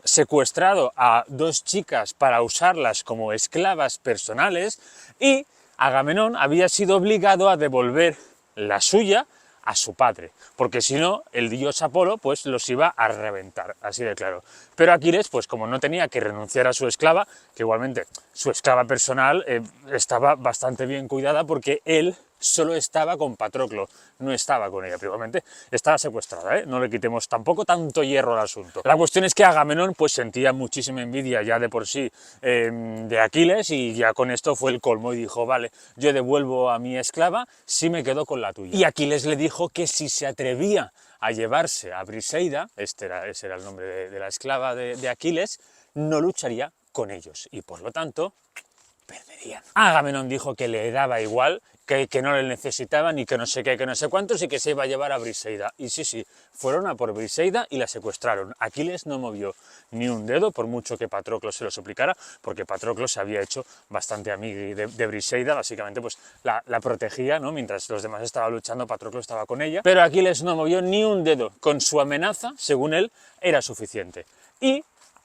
secuestrado a 2 chicas para usarlas como esclavas personales y Agamenón había sido obligado a devolver la suya a su padre, porque si no, el dios Apolo pues los iba a reventar, así de claro. Pero Aquiles, pues como no tenía que renunciar a su esclava, que igualmente su esclava personal estaba bastante bien cuidada porque él solo estaba con Patroclo, no estaba con ella, pero igualmente estaba secuestrada, no le quitemos tampoco tanto hierro al asunto. La cuestión es que Agamenón pues sentía muchísima envidia ya de por sí de Aquiles y ya con esto fue el colmo y dijo, vale, yo devuelvo a mi esclava si me quedo con la tuya. Y Aquiles le dijo que si se atrevía a llevarse a Briseida, ese era el nombre de la esclava de Aquiles, no lucharía con ellos y por lo tanto perderían. Agamenón dijo que le daba igual, que no le necesitaban y que no sé qué, que no sé cuántos y que se iba a llevar a Briseida. Y sí, fueron a por Briseida y la secuestraron. Aquiles no movió ni un dedo, por mucho que Patroclo se lo suplicara, porque Patroclo se había hecho bastante amigo de Briseida, básicamente pues la protegía, ¿no? Mientras los demás estaban luchando, Patroclo estaba con ella, pero Aquiles no movió ni un dedo. Con su amenaza, según él, era suficiente. Y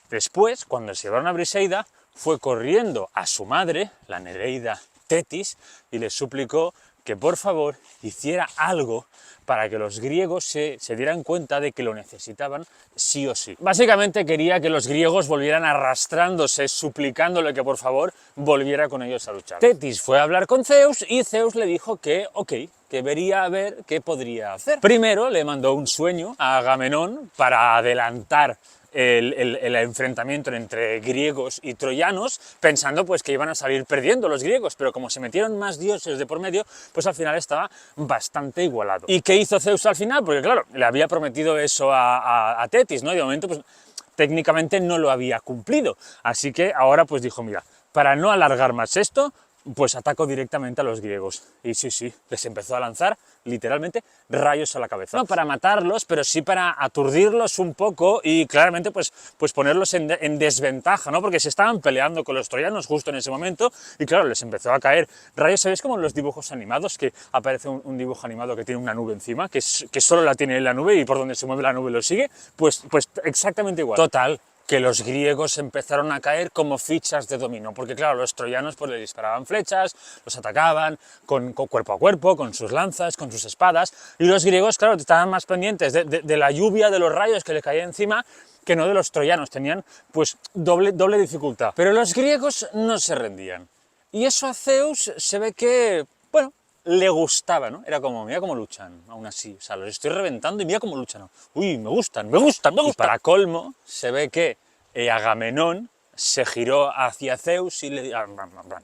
después, cuando se llevaron a Briseida, fue corriendo a su madre, la Nereida Tetis, y le suplicó que por favor hiciera algo para que los griegos se dieran cuenta de que lo necesitaban sí o sí. Básicamente quería que los griegos volvieran arrastrándose, suplicándole que por favor volviera con ellos a luchar. Tetis fue a hablar con Zeus y Zeus le dijo que ok, que vería a ver qué podría hacer. Primero le mandó un sueño a Agamenón para adelantar el enfrentamiento entre griegos y troyanos, pensando pues que iban a salir perdiendo los griegos, pero como se metieron más dioses de por medio, pues al final estaba bastante igualado. ¿Y qué hizo Zeus al final? Porque claro, le había prometido eso a Tetis, ¿no? Y de momento pues técnicamente no lo había cumplido, así que ahora pues dijo, mira, para no alargar más esto, pues atacó directamente a los griegos. Y sí, les empezó a lanzar, literalmente, rayos a la cabeza. No para matarlos, pero sí para aturdirlos un poco y claramente pues ponerlos en desventaja, ¿no? Porque se estaban peleando con los troyanos justo en ese momento y claro, les empezó a caer rayos. ¿Sabéis como en los dibujos animados? Que aparece un dibujo animado que tiene una nube encima, que solo la tiene la nube y por donde se mueve la nube lo sigue, pues exactamente igual. Total, que los griegos empezaron a caer como fichas de dominó, porque claro, los troyanos pues le disparaban flechas, los atacaban con cuerpo a cuerpo, con sus lanzas, con sus espadas, y los griegos, claro, estaban más pendientes de la lluvia, de los rayos que le caía encima, que no de los troyanos, tenían pues doble dificultad. Pero los griegos no se rendían, y eso a Zeus se ve que, bueno, le gustaba, ¿no? Era como, mira cómo luchan, aún así, o sea, los estoy reventando y mira cómo luchan, ¿no? Uy, me gustan. Y para colmo, se ve que Agamenón se giró hacia Zeus y le... no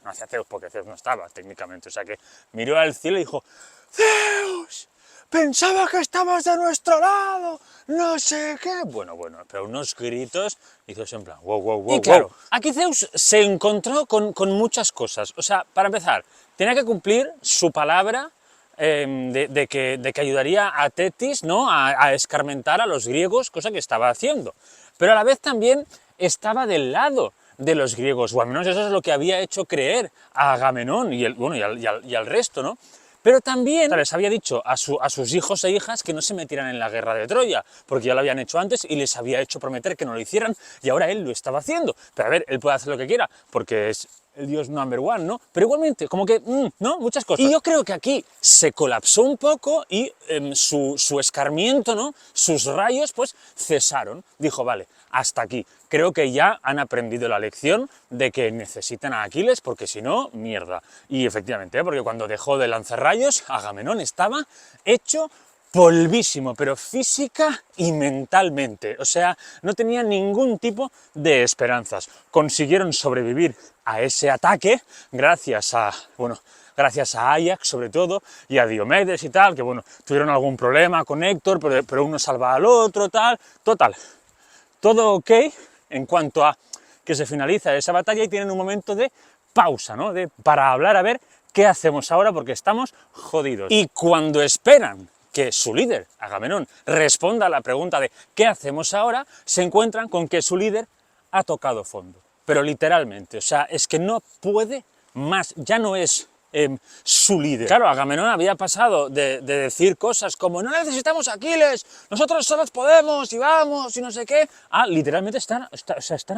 hacia Zeus, porque Zeus no estaba técnicamente, o sea que miró al cielo y dijo, ¡Zeus! Pensaba que estabas de nuestro lado, no sé qué. Bueno, pero unos gritos, hizo en plan, wow. Y claro, aquí Zeus se encontró con muchas cosas. O sea, para empezar, tenía que cumplir su palabra de que ayudaría a Tetis, ¿no? a escarmentar a los griegos, cosa que estaba haciendo. Pero a la vez también estaba del lado de los griegos, o al menos eso es lo que había hecho creer a Agamenón y al resto, ¿no? Pero también les había dicho a sus hijos e hijas que no se metieran en la guerra de Troya, porque ya lo habían hecho antes y les había hecho prometer que no lo hicieran, y ahora él lo estaba haciendo. Pero a ver, él puede hacer lo que quiera, porque es el dios number one, ¿no? Pero igualmente, como que, ¿no? Muchas cosas. Y yo creo que aquí se colapsó un poco y su escarmiento, ¿no? Sus rayos, pues, cesaron. Dijo, vale, hasta aquí. Creo que ya han aprendido la lección de que necesitan a Aquiles, porque si no, mierda. Y efectivamente, porque cuando dejó de lanzar rayos, Agamenón estaba hecho polvísimo, pero física y mentalmente. O sea, no tenía ningún tipo de esperanzas. Consiguieron sobrevivir a ese ataque gracias a Ajax sobre todo, y a Diomedes y tal, que bueno, tuvieron algún problema con Héctor, pero uno salva al otro, tal, total. Todo ok en cuanto a que se finaliza esa batalla y tienen un momento de pausa, ¿no? Para hablar a ver qué hacemos ahora porque estamos jodidos. Y cuando esperan que su líder, Agamenón, responda a la pregunta de ¿qué hacemos ahora?, se encuentran con que su líder ha tocado fondo. Pero literalmente, o sea, es que no puede más, ya no es su líder. Claro, Agamenón había pasado de decir cosas como no necesitamos a Aquiles, nosotros solos podemos y vamos y no sé qué, a literalmente están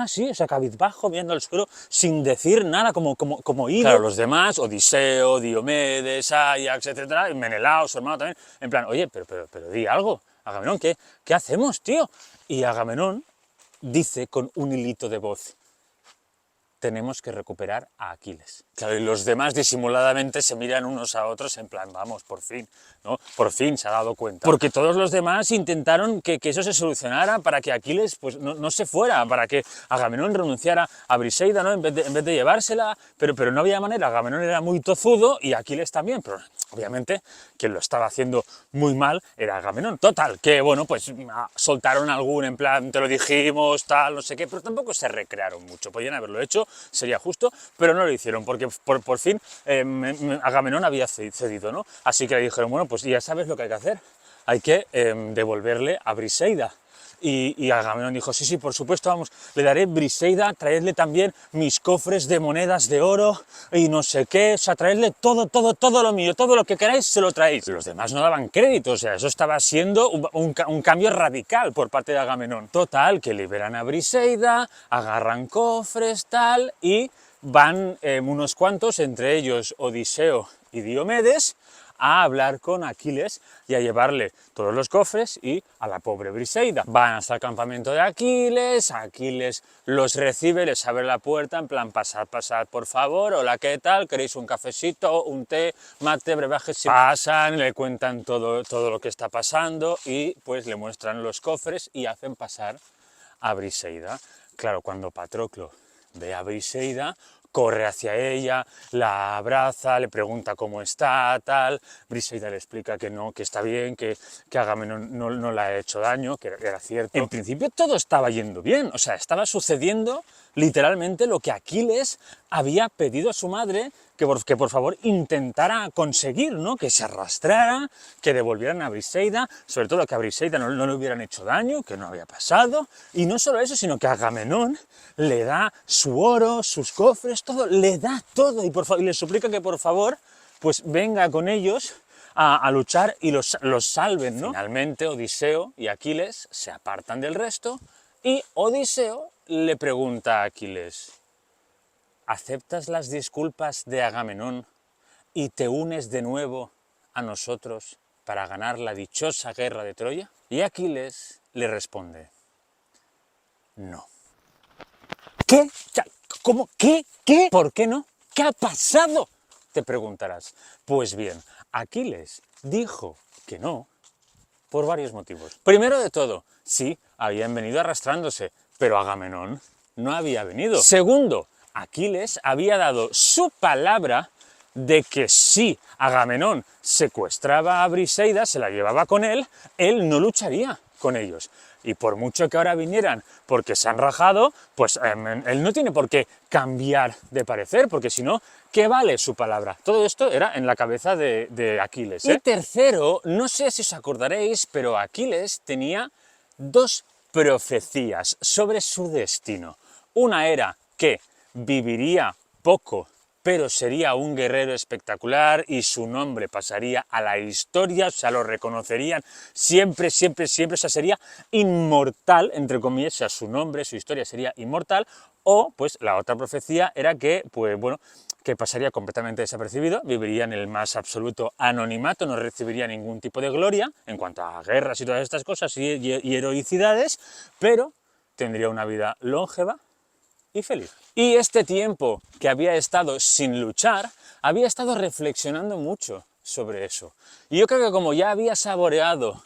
así, o sea, cabizbajo, viendo el suelo, sin decir nada, como ido. Claro, los demás, Odiseo, Diomedes, Ajax, etcétera, y Menelao, su hermano también, en plan, oye, pero di algo, Agamenón, ¿qué hacemos, tío? Y Agamenón dice con un hilito de voz, tenemos que recuperar a Aquiles. Claro, y los demás disimuladamente se miran unos a otros en plan, vamos, por fin, ¿no? Por fin se ha dado cuenta. Porque todos los demás intentaron que eso se solucionara para que Aquiles pues, no se fuera, para que Agamenón renunciara a Briseida, ¿no? En vez de llevársela, pero no había manera. Agamenón era muy tozudo y Aquiles también, pero obviamente quien lo estaba haciendo muy mal era Agamenón. Total, que bueno, pues soltaron algún en plan, te lo dijimos, tal, no sé qué, pero tampoco se recrearon mucho. Podían haberlo hecho, sería justo, pero no lo hicieron, porque por fin Agamenón había cedido, ¿no? Así que le dijeron, bueno, pues ya sabes lo que hay que hacer, hay que devolverle a Briseida. Y Agamenón dijo, sí, por supuesto, vamos, le daré Briseida, traedle también mis cofres de monedas de oro y no sé qué, o sea, traedle todo lo mío, todo lo que queráis se lo traéis. Los demás no daban crédito, o sea, eso estaba siendo un cambio radical por parte de Agamenón. Total, que liberan a Briseida, agarran cofres, tal, y van unos cuantos, entre ellos Odiseo y Diomedes, a hablar con Aquiles y a llevarle todos los cofres y a la pobre Briseida. Van hasta el campamento de Aquiles los recibe, les abre la puerta, en plan, pasad por favor, hola, ¿qué tal? ¿Queréis un cafecito, un té, mate, brebajes? Pasan, le cuentan todo lo que está pasando y pues le muestran los cofres y hacen pasar a Briseida. Claro, cuando Patroclo ve a Briseida, corre hacia ella, la abraza, le pregunta cómo está, tal. Briseida le explica que no, que está bien, que Agamenón no le ha hecho daño, que era cierto. En principio todo estaba yendo bien, o sea, estaba sucediendo literalmente lo que Aquiles había pedido a su madre que por favor intentara conseguir, ¿no? Que se arrastrara, que devolvieran a Briseida, sobre todo que a Briseida no le hubieran hecho daño, que no había pasado, y no solo eso, sino que Agamenón le da su oro, sus cofres, todo, le da todo, y le suplica que por favor, pues venga con ellos a luchar y los salven, ¿no? Finalmente Odiseo y Aquiles se apartan del resto, y Odiseo le pregunta a Aquiles: ¿aceptas las disculpas de Agamenón y te unes de nuevo a nosotros para ganar la dichosa guerra de Troya? Y Aquiles le responde: no. ¿Qué? ¿Cómo? ¿Qué? ¿Qué? ¿Por qué no? ¿Qué ha pasado?, te preguntarás. Pues bien, Aquiles dijo que no por varios motivos. Primero de todo, sí, habían venido arrastrándose, pero Agamenón no había venido. Segundo, Aquiles había dado su palabra de que si Agamenón secuestraba a Briseida, se la llevaba con él no lucharía con ellos. Y por mucho que ahora vinieran porque se han rajado, pues él no tiene por qué cambiar de parecer, porque si no, ¿qué vale su palabra? Todo esto era en la cabeza de Aquiles, ¿eh? Y tercero, no sé si os acordaréis, pero Aquiles tenía dos profecías sobre su destino. Una era que viviría poco, pero sería un guerrero espectacular y su nombre pasaría a la historia, o sea, lo reconocerían siempre, siempre, siempre, o sea, sería inmortal, entre comillas, o sea, su nombre, su historia sería inmortal. O, pues, la otra profecía era que, pues, bueno, que pasaría completamente desapercibido, viviría en el más absoluto anonimato, no recibiría ningún tipo de gloria en cuanto a guerras y todas estas cosas y heroicidades, pero tendría una vida longeva y feliz. Y este tiempo que había estado sin luchar, había estado reflexionando mucho sobre eso. Y yo creo que como ya había saboreado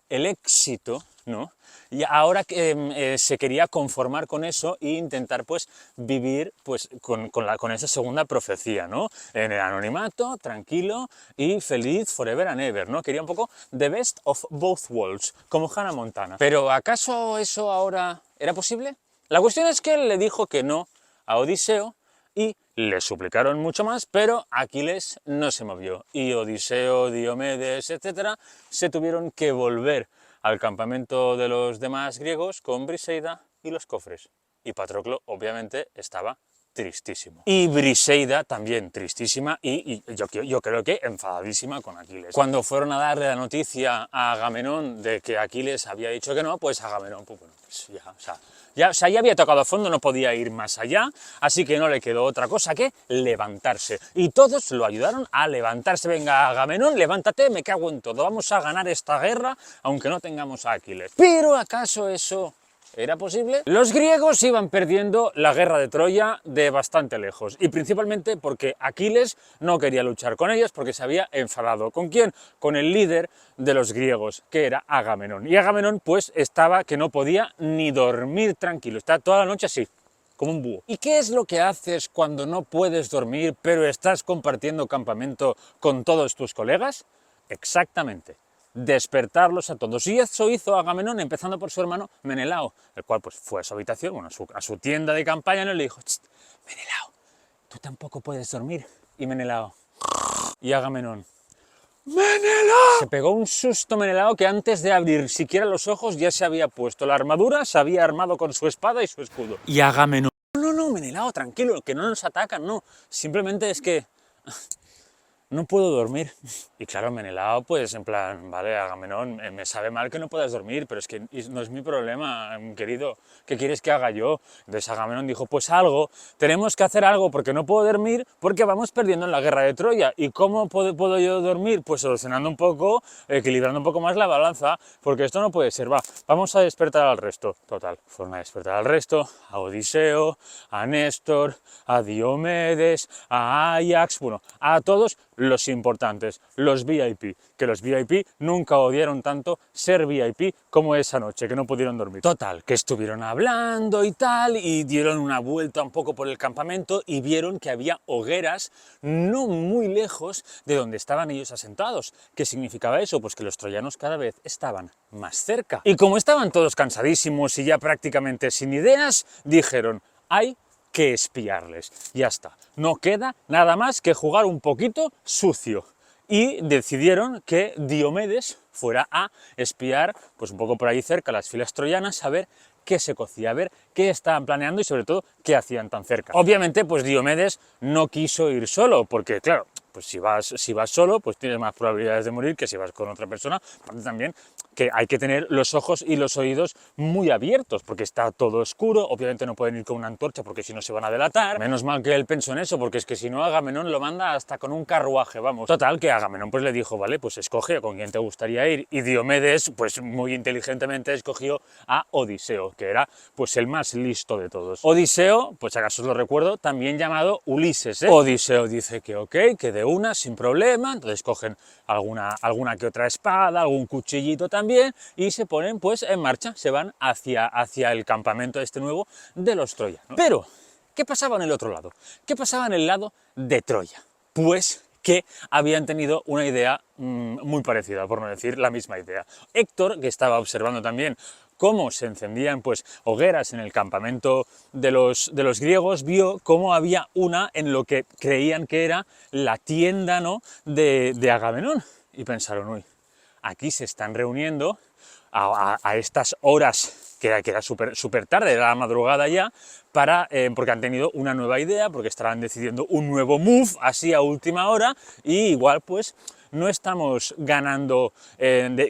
el éxito, ¿no?, y ahora que se quería conformar con eso e intentar pues vivir pues con esa segunda profecía, ¿no?, en el anonimato, tranquilo y feliz forever and ever, ¿no? Quería un poco the best of both worlds, como Hannah Montana. Pero ¿acaso eso ahora era posible? La cuestión es que él le dijo que no a Odiseo y le suplicaron mucho más, pero Aquiles no se movió. Y Odiseo, Diomedes, etcétera, se tuvieron que volver al campamento de los demás griegos con Briseida y los cofres. Y Patroclo, obviamente, estaba tristísimo. Y Briseida también tristísima y yo creo que enfadadísima con Aquiles. Cuando fueron a darle la noticia a Agamenón de que Aquiles había dicho que no, pues Agamenón, pues bueno, pues ya había tocado a fondo, no podía ir más allá, así que no le quedó otra cosa que levantarse. Y todos lo ayudaron a levantarse. Venga, Agamenón, levántate, me cago en todo, vamos a ganar esta guerra, aunque no tengamos a Aquiles. ¿Pero acaso eso era posible? Los griegos iban perdiendo la guerra de Troya de bastante lejos, y principalmente porque Aquiles no quería luchar con ellos porque se había enfadado. ¿Con quién? Con el líder de los griegos, que era Agamenón. Y Agamenón pues estaba que no podía ni dormir tranquilo, estaba toda la noche así, como un búho. ¿Y qué es lo que haces cuando no puedes dormir pero estás compartiendo campamento con todos tus colegas? Exactamente, despertarlos a todos. Y eso hizo Agamenón, empezando por su hermano Menelao, el cual pues fue a su habitación, bueno, a su tienda de campaña, y le dijo: Menelao, tú tampoco puedes dormir. Y Menelao, y Agamenón, ¡Menelao! Se pegó un susto Menelao, que antes de abrir siquiera los ojos ya se había puesto la armadura, se había armado con su espada y su escudo. Y Agamenón: no, Menelao, tranquilo, que no nos atacan, no, simplemente es que no puedo dormir. Y claro, Menelao, pues en plan, vale, Agamenón, me sabe mal que no puedas dormir, pero es que no es mi problema, querido, ¿qué quieres que haga yo? Entonces Agamenón dijo: pues algo, tenemos que hacer algo, porque no puedo dormir, porque vamos perdiendo en la guerra de Troya. ¿Y cómo puedo yo dormir? Pues solucionando un poco, equilibrando un poco más la balanza, porque esto no puede ser, vamos a despertar al resto. Total, fueron a despertar al resto, a Odiseo, a Néstor, a Diomedes, a Ajax, bueno, a todos los importantes, los VIP, que los VIP nunca odiaron tanto ser VIP como esa noche, que no pudieron dormir. Total, que estuvieron hablando y tal, y dieron una vuelta un poco por el campamento y vieron que había hogueras no muy lejos de donde estaban ellos asentados. ¿Qué significaba eso? Pues que los troyanos cada vez estaban más cerca. Y como estaban todos cansadísimos y ya prácticamente sin ideas, dijeron: hay que espiarles. Ya está. No queda nada más que jugar un poquito sucio. Y decidieron que Diomedes fuera a espiar, pues un poco por ahí cerca, las filas troyanas, a ver qué se cocía, a ver qué estaban planeando y sobre todo qué hacían tan cerca. Obviamente, pues Diomedes no quiso ir solo, porque claro, pues si vas solo, pues tienes más probabilidades de morir que si vas con otra persona. Aparte también que hay que tener los ojos y los oídos muy abiertos, porque está todo oscuro, obviamente no pueden ir con una antorcha porque si no se van a delatar. Menos mal que él pensó en eso, porque es que si no Agamenón lo manda hasta con un carruaje, vamos. Total, que Agamenón pues le dijo, vale, pues escoge con quién te gustaría ir, y Diomedes pues muy inteligentemente escogió a Odiseo, que era pues el más listo de todos. Odiseo, pues acaso os lo recuerdo, también llamado Ulises, ¿eh? Odiseo dice que ok, que de una, sin problema, entonces cogen alguna que otra espada, algún cuchillito también, y se ponen pues en marcha, se van hacia el campamento este nuevo de los troyanos. Pero, ¿qué pasaba en el otro lado? ¿Qué pasaba en el lado de Troya? Pues que habían tenido una idea muy parecida, por no decir la misma idea. Héctor, que estaba observando también cómo se encendían pues hogueras en el campamento de los griegos, vio cómo había una en lo que creían que era la tienda, ¿no?, de Agamenón, y pensaron, uy, aquí se están reuniendo a estas horas, que era súper tarde, era la madrugada ya, porque han tenido una nueva idea, porque estarán decidiendo un nuevo move, así a última hora, y igual pues no estamos ganando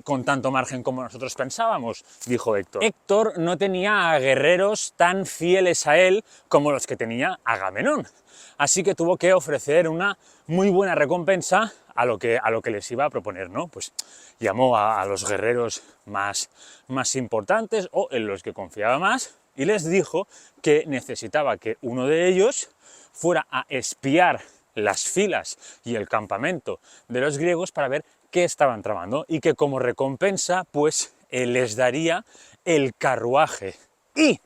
con tanto margen como nosotros pensábamos, dijo Héctor. Héctor no tenía a guerreros tan fieles a él como los que tenía Agamenón, así que tuvo que ofrecer una muy buena recompensa a lo que les iba a proponer, ¿no? Pues llamó a los guerreros más importantes o en los que confiaba más y les dijo que necesitaba que uno de ellos fuera a espiar las filas y el campamento de los griegos para ver qué estaban tramando y que como recompensa pues les daría el carruaje y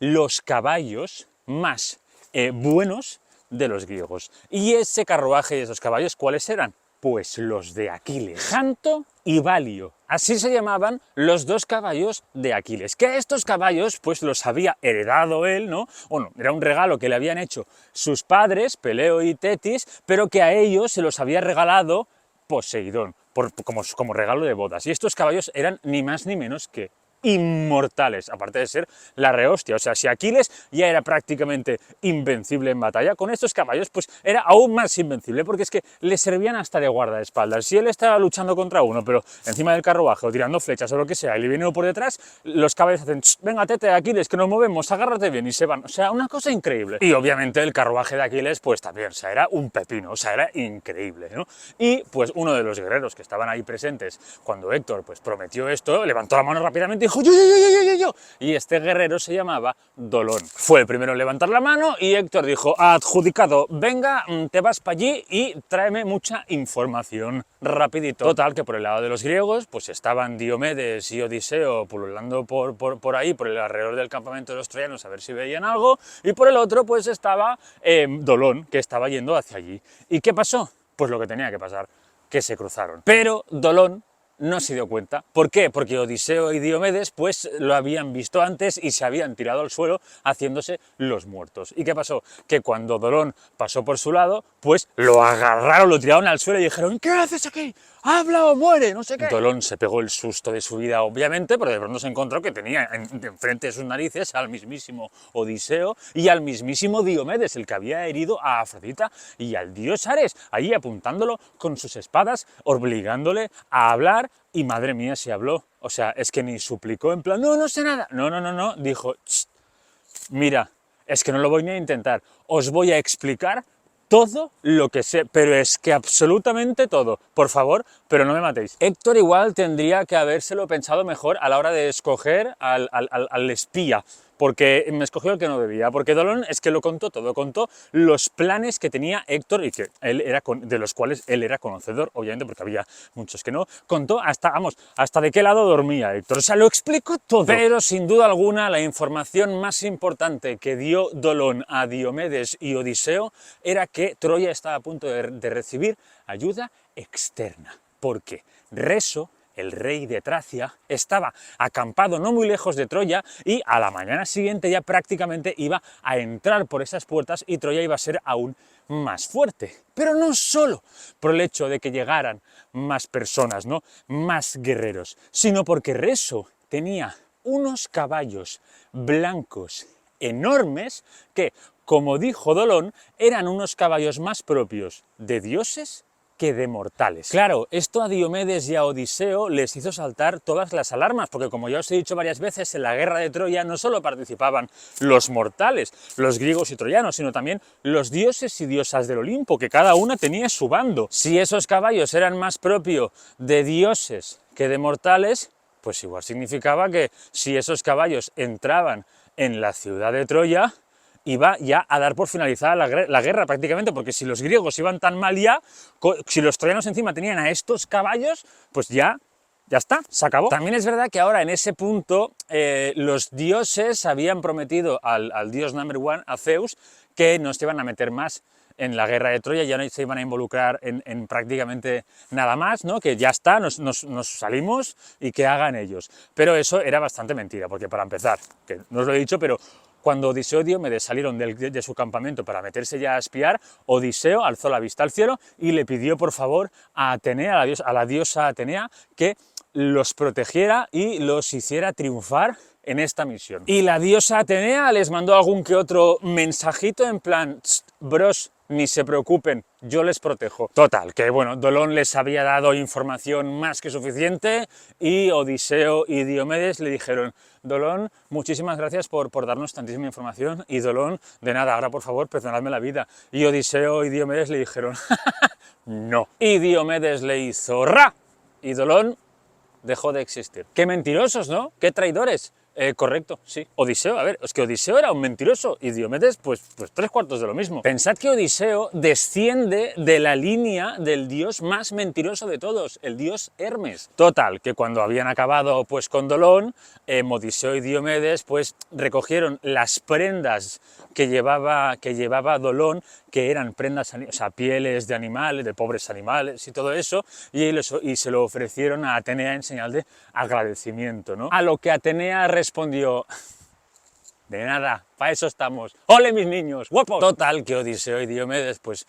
los caballos más buenos de los griegos. Y ese carruaje y esos caballos, ¿cuáles eran? Pues los de Aquiles, Janto y Valio. Así se llamaban los dos caballos de Aquiles, que estos caballos pues los había heredado él, ¿no? Bueno, era un regalo que le habían hecho sus padres, Peleo y Tetis, pero que a ellos se los había regalado Poseidón, como regalo de bodas. Y estos caballos eran ni más ni menos que inmortales, aparte de ser la rehostia. O sea, si Aquiles ya era prácticamente invencible en batalla, con estos caballos pues era aún más invencible, porque es que le servían hasta de guardaespaldas. Si él estaba luchando contra uno, pero encima del carruaje o tirando flechas o lo que sea, y le viene uno por detrás, los caballos hacen, venga tete Aquiles, que nos movemos, agárrate bien, y se van. O sea, una cosa increíble. Y obviamente el carruaje de Aquiles pues también, o sea, era un pepino, o sea, era increíble, ¿no? Y pues uno de los guerreros que estaban ahí presentes cuando Héctor pues prometió esto, levantó la mano rápidamente y dijo, yo. Y este guerrero se llamaba Dolón. Fue el primero en levantar la mano y Héctor dijo, adjudicado, venga, te vas para allí y tráeme mucha información rapidito. Total, que por el lado de los griegos, pues estaban Diomedes y Odiseo pululando por ahí, por el alrededor del campamento de los troyanos, a ver si veían algo, y por el otro, pues estaba Dolón, que estaba yendo hacia allí. ¿Y qué pasó? Pues lo que tenía que pasar, que se cruzaron. Pero Dolón no se dio cuenta. ¿Por qué? Porque Odiseo y Diomedes pues lo habían visto antes y se habían tirado al suelo haciéndose los muertos. ¿Y qué pasó? Que cuando Dolón pasó por su lado, pues lo agarraron, lo tiraron al suelo y dijeron, ¿qué haces aquí? ¡Habla o muere! No sé qué. Dolón se pegó el susto de su vida, obviamente, pero de pronto se encontró que tenía enfrente de sus narices al mismísimo Odiseo y al mismísimo Diomedes, el que había herido a Afrodita, y al dios Ares, ahí apuntándolo con sus espadas, obligándole a hablar, y madre mía si habló. O sea, es que ni suplicó en plan, no sé nada. No, dijo, mira, es que no lo voy ni a intentar, os voy a explicar todo lo que sé, pero es que absolutamente todo, por favor, pero no me matéis. Héctor igual tendría que habérselo pensado mejor a la hora de escoger al espía, porque me escogió el que no debía, porque Dolón es que lo contó todo, contó los planes que tenía Héctor y que él era de los cuales él era conocedor, obviamente porque había muchos que no, contó hasta de qué lado dormía Héctor, o sea, lo explicó todo. Pero sin duda alguna la información más importante que dio Dolón a Diomedes y Odiseo era que Troya estaba a punto de recibir ayuda externa, porque Reso, el rey de Tracia, estaba acampado no muy lejos de Troya y a la mañana siguiente ya prácticamente iba a entrar por esas puertas y Troya iba a ser aún más fuerte. Pero no solo por el hecho de que llegaran más personas, ¿no? Más guerreros, sino porque Reso tenía unos caballos blancos enormes que, como dijo Dolón, eran unos caballos más propios de dioses que de mortales. Claro, esto a Diomedes y a Odiseo les hizo saltar todas las alarmas, porque como ya os he dicho varias veces, en la guerra de Troya no solo participaban los mortales, los griegos y troyanos, sino también los dioses y diosas del Olimpo, que cada una tenía su bando. Si esos caballos eran más propios de dioses que de mortales, pues igual significaba que si esos caballos entraban en la ciudad de Troya, iba ya a dar por finalizada la guerra prácticamente, porque si los griegos iban tan mal ya, si los troyanos encima tenían a estos caballos, pues ya está, se acabó. También es verdad que ahora en ese punto los dioses habían prometido al dios number one, a Zeus, que no se iban a meter más en la guerra de Troya, ya no se iban a involucrar en prácticamente nada más, ¿no? Que ya está, nos salimos y que hagan ellos. Pero eso era bastante mentira, porque para empezar, que no os lo he dicho, pero cuando Odiseo y Diomedes salieron de su campamento para meterse ya a espiar, Odiseo alzó la vista al cielo y le pidió por favor a Atenea, a la diosa Atenea, que los protegiera y los hiciera triunfar en esta misión. Y la diosa Atenea les mandó algún que otro mensajito en plan, bros, ni se preocupen, yo les protejo. Total, que bueno, Dolón les había dado información más que suficiente y Odiseo y Diomedes le dijeron, Dolón, muchísimas gracias por darnos tantísima información, y Dolón, de nada, ahora por favor, perdonadme la vida. Y Odiseo y Diomedes le dijeron, no. Y Diomedes le hizo ra, y Dolón dejó de existir. ¡Qué mentirosos!, ¿no? ¡Qué traidores! Correcto, sí. Odiseo, a ver, es que Odiseo era un mentiroso y Diomedes, pues 3/4 de lo mismo. Pensad que Odiseo desciende de la línea del dios más mentiroso de todos, el dios Hermes. Total, que cuando habían acabado pues con Dolón, Odiseo y Diomedes pues recogieron las prendas que llevaba Dolón, que eran prendas, o sea, pieles de animales, de pobres animales y todo eso, y se lo ofrecieron a Atenea en señal de agradecimiento, ¿no? A lo que Atenea respondió, de nada, para eso estamos, ¡ole mis niños, guapos! Total, que Odiseo y Diomedes pues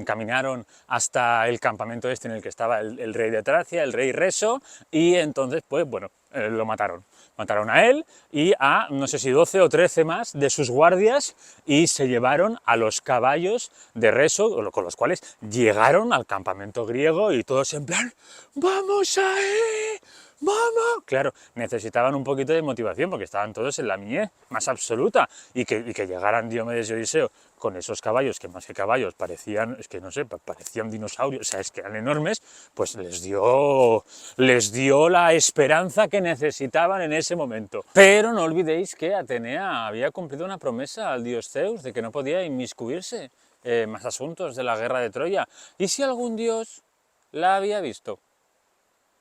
caminaron hasta el campamento este en el que estaba el rey de Tracia, el rey Reso, y entonces pues bueno, lo mataron. Mataron a él y a, no sé si 12 o 13 más de sus guardias, y se llevaron a los caballos de Reso, con los cuales llegaron al campamento griego y todos en plan, ¡vamos ahí! ¡Vamos! Claro, necesitaban un poquito de motivación porque estaban todos en la mié más absoluta, y que llegaran Diomedes y Odiseo con esos caballos, que más que caballos parecían, es que no sé, parecían dinosaurios, o sea, es que eran enormes, pues les dio la esperanza que necesitaban en ese momento. Pero no olvidéis que Atenea había cumplido una promesa al dios Zeus de que no podía inmiscuirse en más asuntos de la guerra de Troya. ¿Y si algún dios la había visto?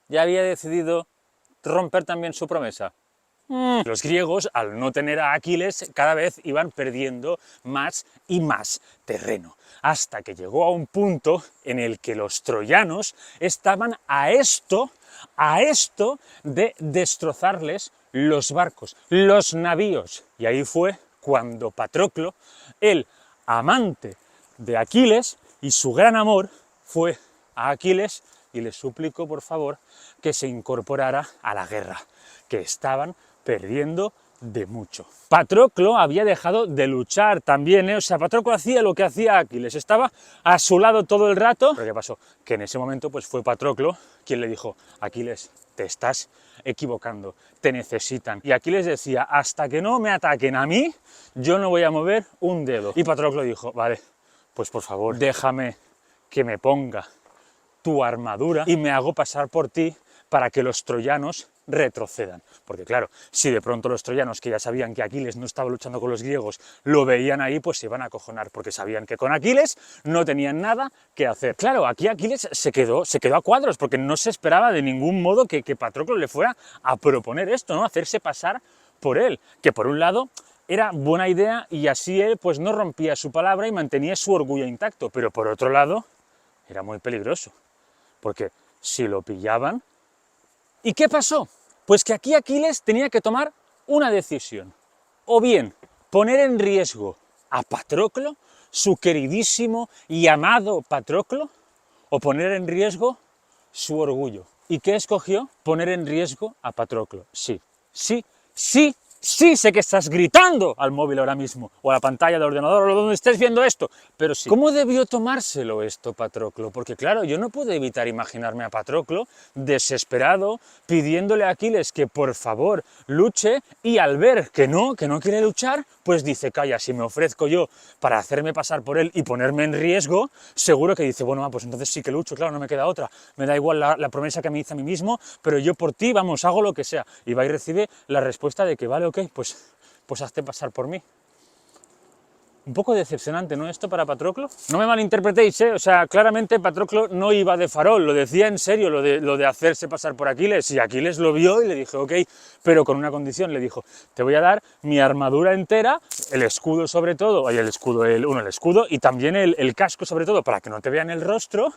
¿Ya había decidido romper también su promesa? Los griegos, al no tener a Aquiles, cada vez iban perdiendo más y más terreno, hasta que llegó a un punto en el que los troyanos estaban a esto de destrozarles los barcos, los navíos. Y ahí fue cuando Patroclo, el amante de Aquiles y su gran amor, fue a Aquiles y le suplicó por favor que se incorporara a la guerra, que estaban perdiendo de mucho. Patroclo había dejado de luchar también, o sea, Patroclo hacía lo que hacía Aquiles, estaba a su lado todo el rato. ¿Pero qué pasó? Que en ese momento pues fue Patroclo quien le dijo, Aquiles, te estás equivocando, te necesitan. Y Aquiles decía, hasta que no me ataquen a mí, yo no voy a mover un dedo. Y Patroclo dijo, vale, pues por favor, déjame que me ponga tu armadura y me hago pasar por ti para que los troyanos retrocedan. Porque claro, si de pronto los troyanos, que ya sabían que Aquiles no estaba luchando con los griegos, lo veían ahí, pues se iban a acojonar, porque sabían que con Aquiles no tenían nada que hacer. Claro, aquí Aquiles se quedó a cuadros, porque no se esperaba de ningún modo que Patroclo le fuera a proponer esto, ¿no? Hacerse pasar por él, que por un lado era buena idea y así él pues no rompía su palabra y mantenía su orgullo intacto, pero por otro lado era muy peligroso, porque si lo pillaban, ¿Y qué pasó? Pues que aquí Aquiles tenía que tomar una decisión. O bien poner en riesgo a Patroclo, su queridísimo y amado Patroclo, o poner en riesgo su orgullo. ¿Y qué escogió? Poner en riesgo a Patroclo. Sí, sí, sí, sí, sé que estás gritando al móvil ahora mismo, o a la pantalla del ordenador, o donde estés viendo esto, pero sí. ¿Cómo debió tomárselo esto Patroclo? Porque claro, yo no puedo evitar imaginarme a Patroclo desesperado, pidiéndole a Aquiles que por favor luche, y al ver que no quiere luchar, pues dice, calla, si me ofrezco yo para hacerme pasar por él y ponerme en riesgo, seguro que dice, bueno, pues entonces sí que lucho, claro, no me queda otra, me da igual la promesa que me hice a mí mismo, pero yo por ti, vamos, hago lo que sea. Y va y recibe la respuesta de que, vale, ok, pues hazte pasar por mí. Un poco decepcionante, ¿no?, esto para Patroclo. No me malinterpretéis, o sea, claramente Patroclo no iba de farol, lo decía en serio, lo de hacerse pasar por Aquiles, y Aquiles lo vio y le dijo, ok, pero con una condición, le dijo, te voy a dar mi armadura entera, el escudo sobre todo, el escudo, y también el casco sobre todo, para que no te vean el rostro,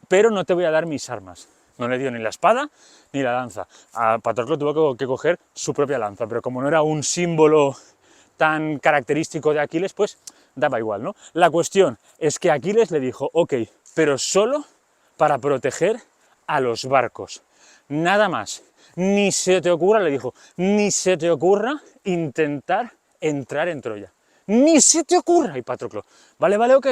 pero no te voy a dar mis armas. No le dio ni la espada ni la lanza. A Patroclo tuvo que coger su propia lanza, pero como no era un símbolo tan característico de Aquiles, pues daba igual, ¿no? La cuestión es que Aquiles le dijo, ok, pero solo para proteger a los barcos, nada más. Ni se te ocurra, le dijo, ni se te ocurra intentar entrar en Troya. Ni se te ocurra. Y Patroclo, vale, ok,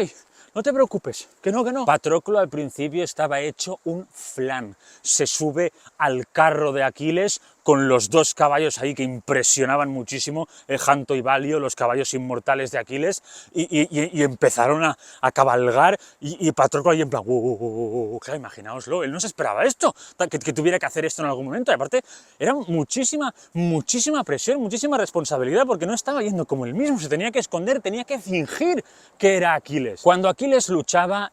no te preocupes, que no. Patroclo al principio estaba hecho un flan. Se sube al carro de Aquiles con los dos caballos ahí que impresionaban muchísimo, el Janto y Balio, los caballos inmortales de Aquiles, y empezaron a cabalgar, y Patroclo ahí en plan, claro, imaginaoslo, él no se esperaba esto, que tuviera que hacer esto en algún momento, y aparte era muchísima presión, muchísima responsabilidad, porque no estaba yendo como él mismo, se tenía que esconder, tenía que fingir que era Aquiles. Cuando Aquiles luchaba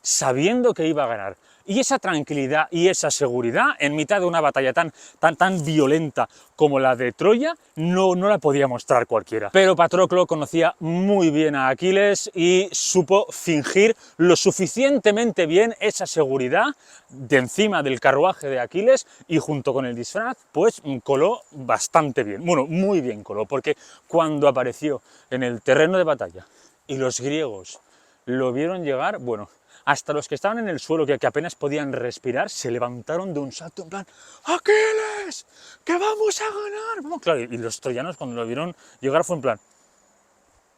sabiendo que iba a ganar. Y esa tranquilidad y esa seguridad en mitad de una batalla tan violenta como la de Troya no la podía mostrar cualquiera. Pero Patroclo conocía muy bien a Aquiles y supo fingir lo suficientemente bien esa seguridad de encima del carruaje de Aquiles, y junto con el disfraz pues coló bastante bien, bueno, muy bien coló, porque cuando apareció en el terreno de batalla y los griegos lo vieron llegar, bueno, hasta los que estaban en el suelo, que apenas podían respirar, se levantaron de un salto en plan, ¡Aquiles! ¡Que vamos a ganar! Bueno, claro, y los troyanos cuando lo vieron llegar fue en plan,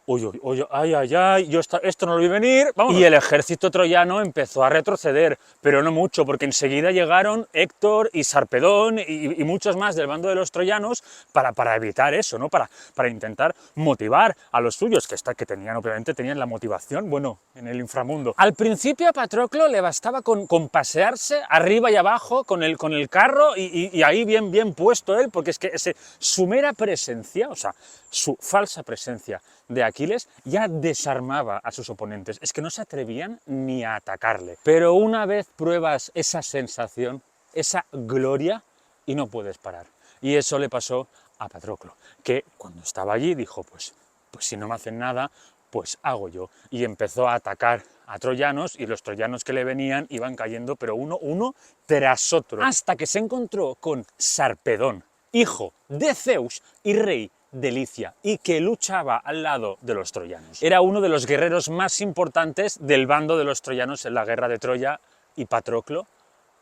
uy, ay, yo esto no lo vi venir, vamos. Y el ejército troyano empezó a retroceder, pero no mucho, porque enseguida llegaron Héctor y Sarpedón y muchos más del bando de los troyanos para evitar eso, ¿no? Para intentar motivar a los suyos, que obviamente tenían la motivación, bueno, en el inframundo. Al principio a Patroclo le bastaba con pasearse arriba y abajo con el carro y ahí bien puesto él, porque es que su mera presencia, o sea, su falsa presencia de Aquiles ya desarmaba a sus oponentes, es que no se atrevían ni a atacarle. Pero una vez pruebas esa sensación, esa gloria, y no puedes parar. Y eso le pasó a Patroclo, que cuando estaba allí dijo, pues si no me hacen nada, pues hago yo. Y empezó a atacar a troyanos, y los troyanos que le venían iban cayendo, pero uno tras otro, hasta que se encontró con Sarpedón, hijo de Zeus y rey de Licia, y que luchaba al lado de los troyanos. Era uno de los guerreros más importantes del bando de los troyanos en la guerra de Troya, y Patroclo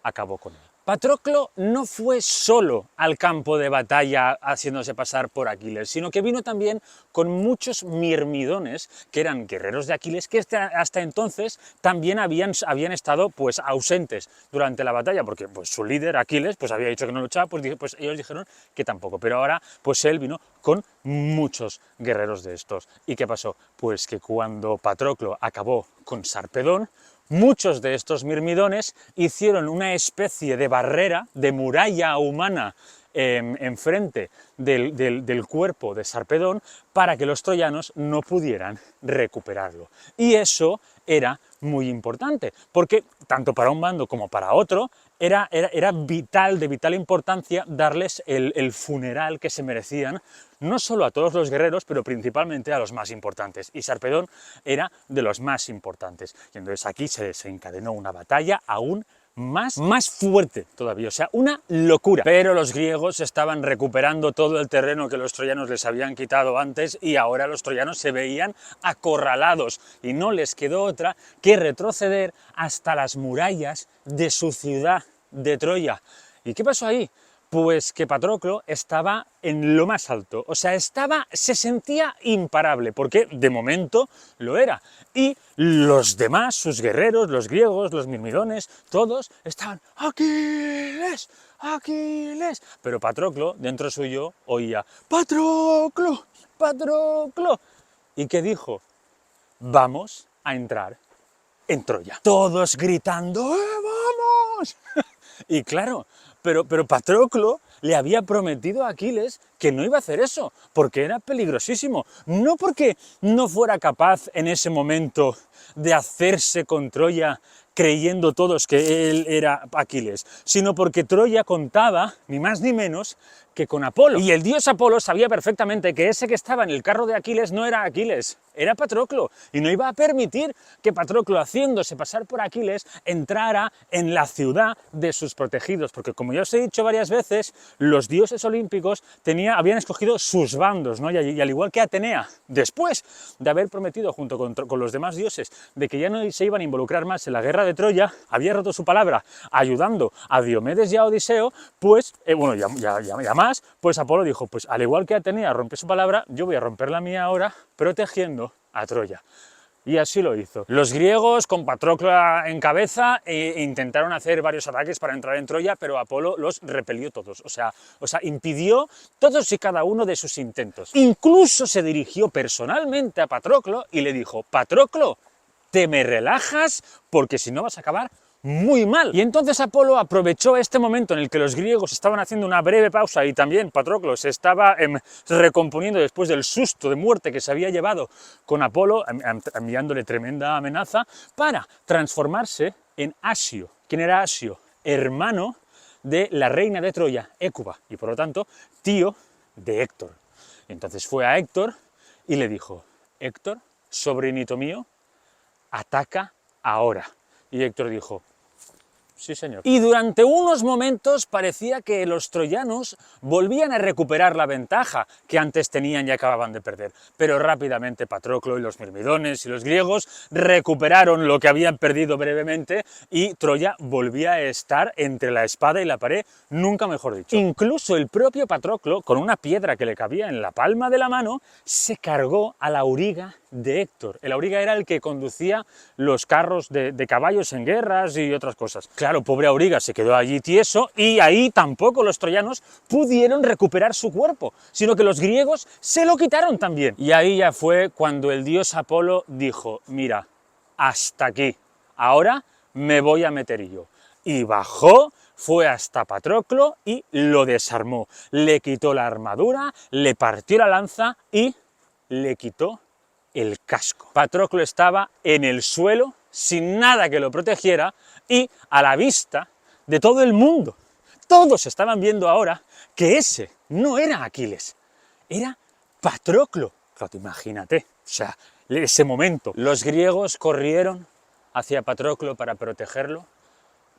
acabó con él. Patroclo no fue solo al campo de batalla haciéndose pasar por Aquiles, sino que vino también con muchos mirmidones, que eran guerreros de Aquiles, que hasta entonces también habían estado pues ausentes durante la batalla, porque pues su líder, Aquiles, pues había dicho que no luchaba, pues ellos dijeron que tampoco, pero ahora pues él vino con muchos guerreros de estos. ¿Y qué pasó? Pues que cuando Patroclo acabó con Sarpedón, muchos de estos mirmidones hicieron una especie de barrera, de muralla humana enfrente del cuerpo de Sarpedón, para que los troyanos no pudieran recuperarlo. Y eso era muy importante, porque tanto para un bando como para otro era de vital importancia darles el funeral que se merecían, no solo a todos los guerreros, pero principalmente a los más importantes, y Sarpedón era de los más importantes. Y entonces aquí se desencadenó una batalla aún más fuerte todavía, o sea, una locura. Pero los griegos estaban recuperando todo el terreno que los troyanos les habían quitado antes y ahora los troyanos se veían acorralados y no les quedó otra que retroceder hasta las murallas de su ciudad de Troya. ¿Y qué pasó ahí? Pues que Patroclo estaba en lo más alto, o sea, se sentía imparable, porque de momento lo era. Y los demás, sus guerreros, los griegos, los mirmidones, todos estaban ¡Aquiles! ¡Aquiles! Pero Patroclo, dentro suyo, oía ¡Patroclo! ¡Patroclo! ¿Y qué dijo? Vamos a entrar en Troya. Todos gritando ¡vamos! Y claro, pero Patroclo le había prometido a Aquiles que no iba a hacer eso, porque era peligrosísimo. No porque no fuera capaz en ese momento de hacerse con Troya creyendo todos que él era Aquiles, sino porque Troya contaba, ni más ni menos, que con Apolo. Y el dios Apolo sabía perfectamente que ese que estaba en el carro de Aquiles no era Aquiles, era Patroclo, y no iba a permitir que Patroclo, haciéndose pasar por Aquiles, entrara en la ciudad de sus protegidos, porque como ya os he dicho varias veces, los dioses olímpicos habían escogido sus bandos, ¿no? Y al igual que Atenea, después de haber prometido junto con los demás dioses de que ya no se iban a involucrar más en la guerra de Troya, había roto su palabra ayudando a Diomedes y a Odiseo, pues, ya más, pues Apolo dijo, pues al igual que Atenea rompió su palabra, yo voy a romper la mía ahora, protegiendo a Troya. Y así lo hizo. Los griegos, con Patroclo en cabeza, intentaron hacer varios ataques para entrar en Troya, pero Apolo los repelió todos, o sea, impidió todos y cada uno de sus intentos. Incluso se dirigió personalmente a Patroclo y le dijo, Patroclo, te me relajas porque si no vas a acabar muy mal. Y entonces Apolo aprovechó este momento en el que los griegos estaban haciendo una breve pausa y también Patroclo se estaba recomponiendo después del susto de muerte que se había llevado con Apolo, enviándole tremenda amenaza, para transformarse en Asio. ¿Quién era Asio? Hermano de la reina de Troya, Hécuba, y por lo tanto tío de Héctor. Entonces fue a Héctor y le dijo, Héctor, sobrinito mío, ataca ahora. Y Héctor dijo, sí señor. Y durante unos momentos parecía que los troyanos volvían a recuperar la ventaja que antes tenían y acababan de perder. Pero rápidamente Patroclo y los mirmidones y los griegos recuperaron lo que habían perdido brevemente y Troya volvía a estar entre la espada y la pared, nunca mejor dicho. Incluso el propio Patroclo, con una piedra que le cabía en la palma de la mano, se cargó al auriga de Héctor. El auriga era el que conducía los carros de caballos en guerras y otras cosas. Claro, pobre auriga se quedó allí tieso y ahí tampoco los troyanos pudieron recuperar su cuerpo, sino que los griegos se lo quitaron también. Y ahí ya fue cuando el dios Apolo dijo, mira, hasta aquí, ahora me voy a meter yo. Y bajó, fue hasta Patroclo y lo desarmó. Le quitó la armadura, le partió la lanza y le quitó el casco. Patroclo estaba en el suelo, sin nada que lo protegiera, y a la vista de todo el mundo. Todos estaban viendo ahora que ese no era Aquiles, era Patroclo. Claro, imagínate, o sea, ese momento. Los griegos corrieron hacia Patroclo para protegerlo,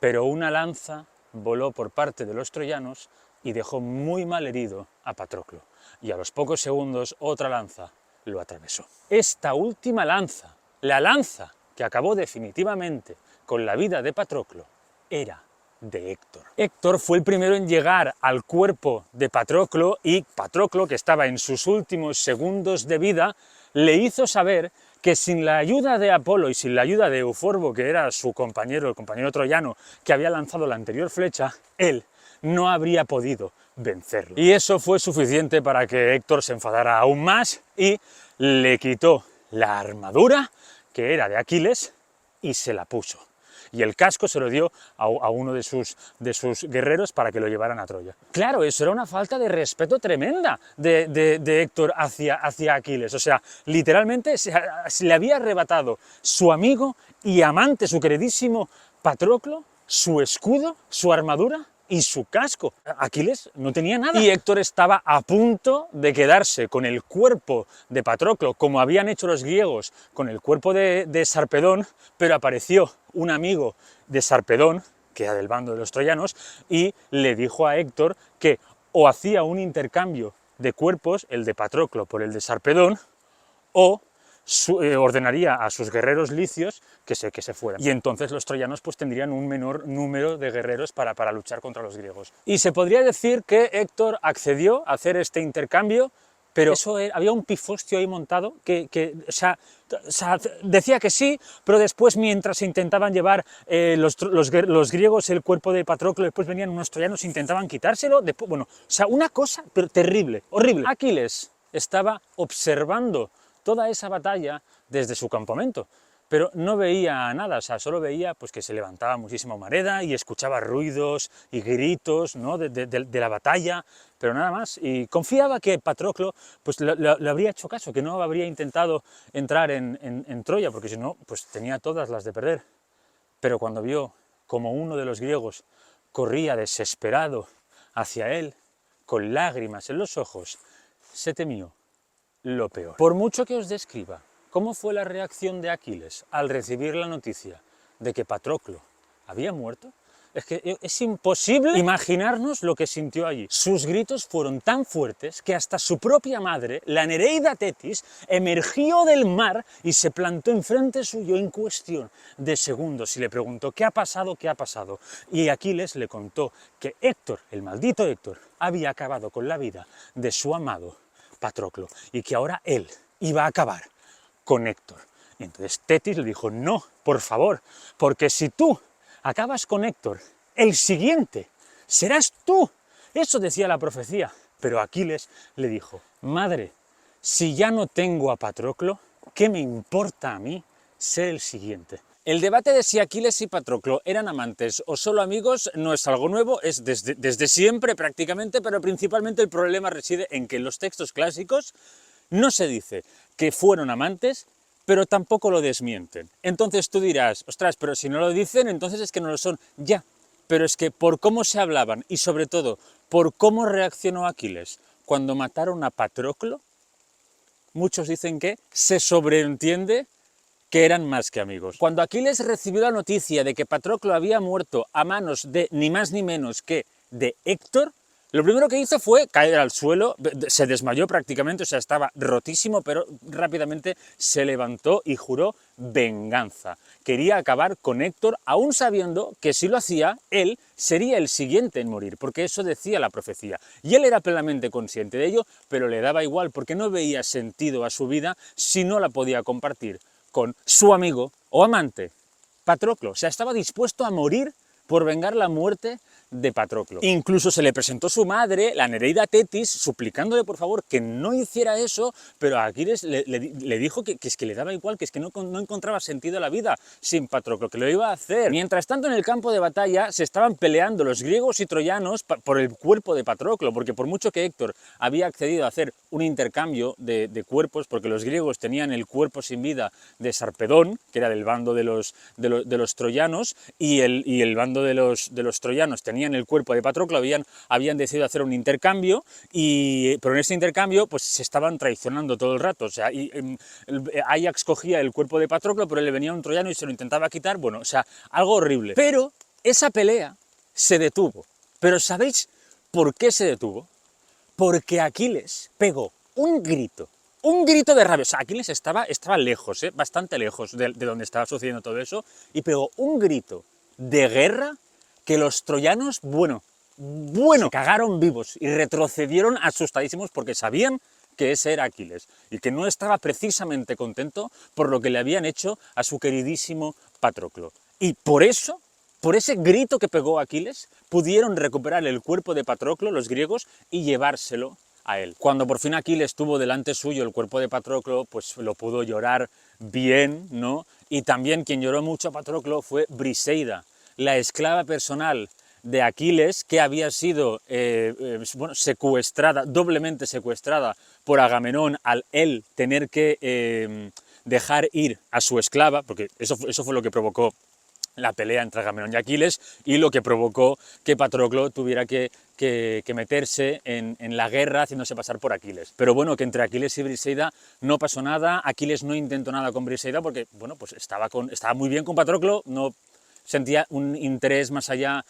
pero una lanza voló por parte de los troyanos y dejó muy mal herido a Patroclo. Y a los pocos segundos otra lanza lo atravesó. Esta última lanza, la lanza que acabó definitivamente con la vida de Patroclo, era de Héctor. Héctor fue el primero en llegar al cuerpo de Patroclo y Patroclo, que estaba en sus últimos segundos de vida, le hizo saber que sin la ayuda de Apolo y sin la ayuda de Euforbo, que era su compañero, el compañero troyano que había lanzado la anterior flecha, él no habría podido vencerlo. Y eso fue suficiente para que Héctor se enfadara aún más y le quitó la armadura, que era de Aquiles, y se la puso. Y el casco se lo dio a uno de sus guerreros para que lo llevaran a Troya. Claro, eso era una falta de respeto tremenda de Héctor hacia Aquiles. O sea, literalmente se le había arrebatado su amigo y amante, su queridísimo Patroclo, su escudo, su armadura y su casco. Aquiles no tenía nada. Y Héctor estaba a punto de quedarse con el cuerpo de Patroclo, como habían hecho los griegos con el cuerpo de Sarpedón, pero apareció un amigo de Sarpedón, que era del bando de los troyanos, y le dijo a Héctor que o hacía un intercambio de cuerpos, el de Patroclo por el de Sarpedón, o ordenaría a sus guerreros licios que se fueran. Y entonces los troyanos pues tendrían un menor número de guerreros para luchar contra los griegos. Y se podría decir que Héctor accedió a hacer este intercambio, pero eso había un pifostio ahí montado o sea, decía que sí, pero después mientras se intentaban llevar los griegos el cuerpo de Patroclo, después venían unos troyanos e intentaban quitárselo, después, bueno, o sea, una cosa pero terrible, horrible. Aquiles estaba observando toda esa batalla desde su campamento, pero no veía nada, o sea, solo veía pues, que se levantaba muchísima humareda y escuchaba ruidos y gritos, ¿no?, de la batalla, pero nada más, y confiaba que Patroclo pues, le habría hecho caso, que no habría intentado entrar en Troya, porque si no, pues tenía todas las de perder. Pero cuando vio como uno de los griegos corría desesperado hacia él, con lágrimas en los ojos, se temió lo peor. Por mucho que os describa cómo fue la reacción de Aquiles al recibir la noticia de que Patroclo había muerto, es que es imposible imaginarnos lo que sintió allí. Sus gritos fueron tan fuertes que hasta su propia madre, la Nereida Tetis, emergió del mar y se plantó enfrente suyo en cuestión de segundos y le preguntó ¿qué ha pasado? ¿Qué ha pasado? Y Aquiles le contó que Héctor, el maldito Héctor, había acabado con la vida de su amado Patroclo, y que ahora él iba a acabar con Héctor. Y entonces Tetis le dijo, no, por favor, porque si tú acabas con Héctor, el siguiente serás tú. Eso decía la profecía. Pero Aquiles le dijo, madre, si ya no tengo a Patroclo, ¿qué me importa a mí ser el siguiente? El debate de si Aquiles y Patroclo eran amantes o solo amigos no es algo nuevo, es desde siempre prácticamente, pero principalmente el problema reside en que en los textos clásicos no se dice que fueron amantes, pero tampoco lo desmienten. Entonces tú dirás, ostras, pero si no lo dicen, entonces es que no lo son. Ya, pero es que por cómo se hablaban y sobre todo por cómo reaccionó Aquiles cuando mataron a Patroclo, muchos dicen que se sobreentiende que eran más que amigos. Cuando Aquiles recibió la noticia de que Patroclo había muerto a manos de ni más ni menos que de Héctor, lo primero que hizo fue caer al suelo, se desmayó prácticamente, o sea, estaba rotísimo, pero rápidamente se levantó y juró venganza. Quería acabar con Héctor, aún sabiendo que si lo hacía, él sería el siguiente en morir, porque eso decía la profecía. Y él era plenamente consciente de ello, pero le daba igual, porque no veía sentido a su vida si no la podía compartir con su amigo o amante, Patroclo. O sea, estaba dispuesto a morir por vengar la muerte de Patroclo. Incluso se le presentó su madre, la Nereida Tetis, suplicándole por favor que no hiciera eso, pero a Aquiles le dijo que es que le daba igual, que es que no encontraba sentido a la vida sin Patroclo, que lo iba a hacer. Mientras tanto, en el campo de batalla se estaban peleando los griegos y troyanos por el cuerpo de Patroclo, porque por mucho que Héctor había accedido a hacer un intercambio de cuerpos, porque los griegos tenían el cuerpo sin vida de Sarpedón, que era del bando de los troyanos, y el bando de los troyanos tenían el cuerpo de Patroclo, habían decidido hacer un intercambio, pero en ese intercambio pues se estaban traicionando todo el rato. O sea, Ajax cogía el cuerpo de Patroclo, pero le venía un troyano y se lo intentaba quitar, bueno, o sea, algo horrible. Pero esa pelea se detuvo. ¿Pero sabéis por qué se detuvo? Porque Aquiles pegó un grito de rabia. O sea, Aquiles estaba lejos, bastante lejos de donde estaba sucediendo todo eso, y pegó un grito de guerra que los troyanos, bueno, se cagaron vivos y retrocedieron asustadísimos porque sabían que ese era Aquiles y que no estaba precisamente contento por lo que le habían hecho a su queridísimo Patroclo. Y por eso, por ese grito que pegó Aquiles, pudieron recuperar el cuerpo de Patroclo, los griegos, y llevárselo a él. Cuando por fin Aquiles tuvo delante suyo el cuerpo de Patroclo, pues lo pudo llorar bien, ¿no? Y también quien lloró mucho a Patroclo fue Briseida, la esclava personal de Aquiles, que había sido secuestrada, doblemente secuestrada por Agamenón al él tener que dejar ir a su esclava, porque eso fue lo que provocó la pelea entre Agamenón y Aquiles y lo que provocó que Patroclo tuviera que meterse en la guerra haciéndose pasar por Aquiles. Pero bueno, que entre Aquiles y Briseida no pasó nada, Aquiles no intentó nada con Briseida porque, bueno, pues estaba muy bien con Patroclo, no sentía un interés más allá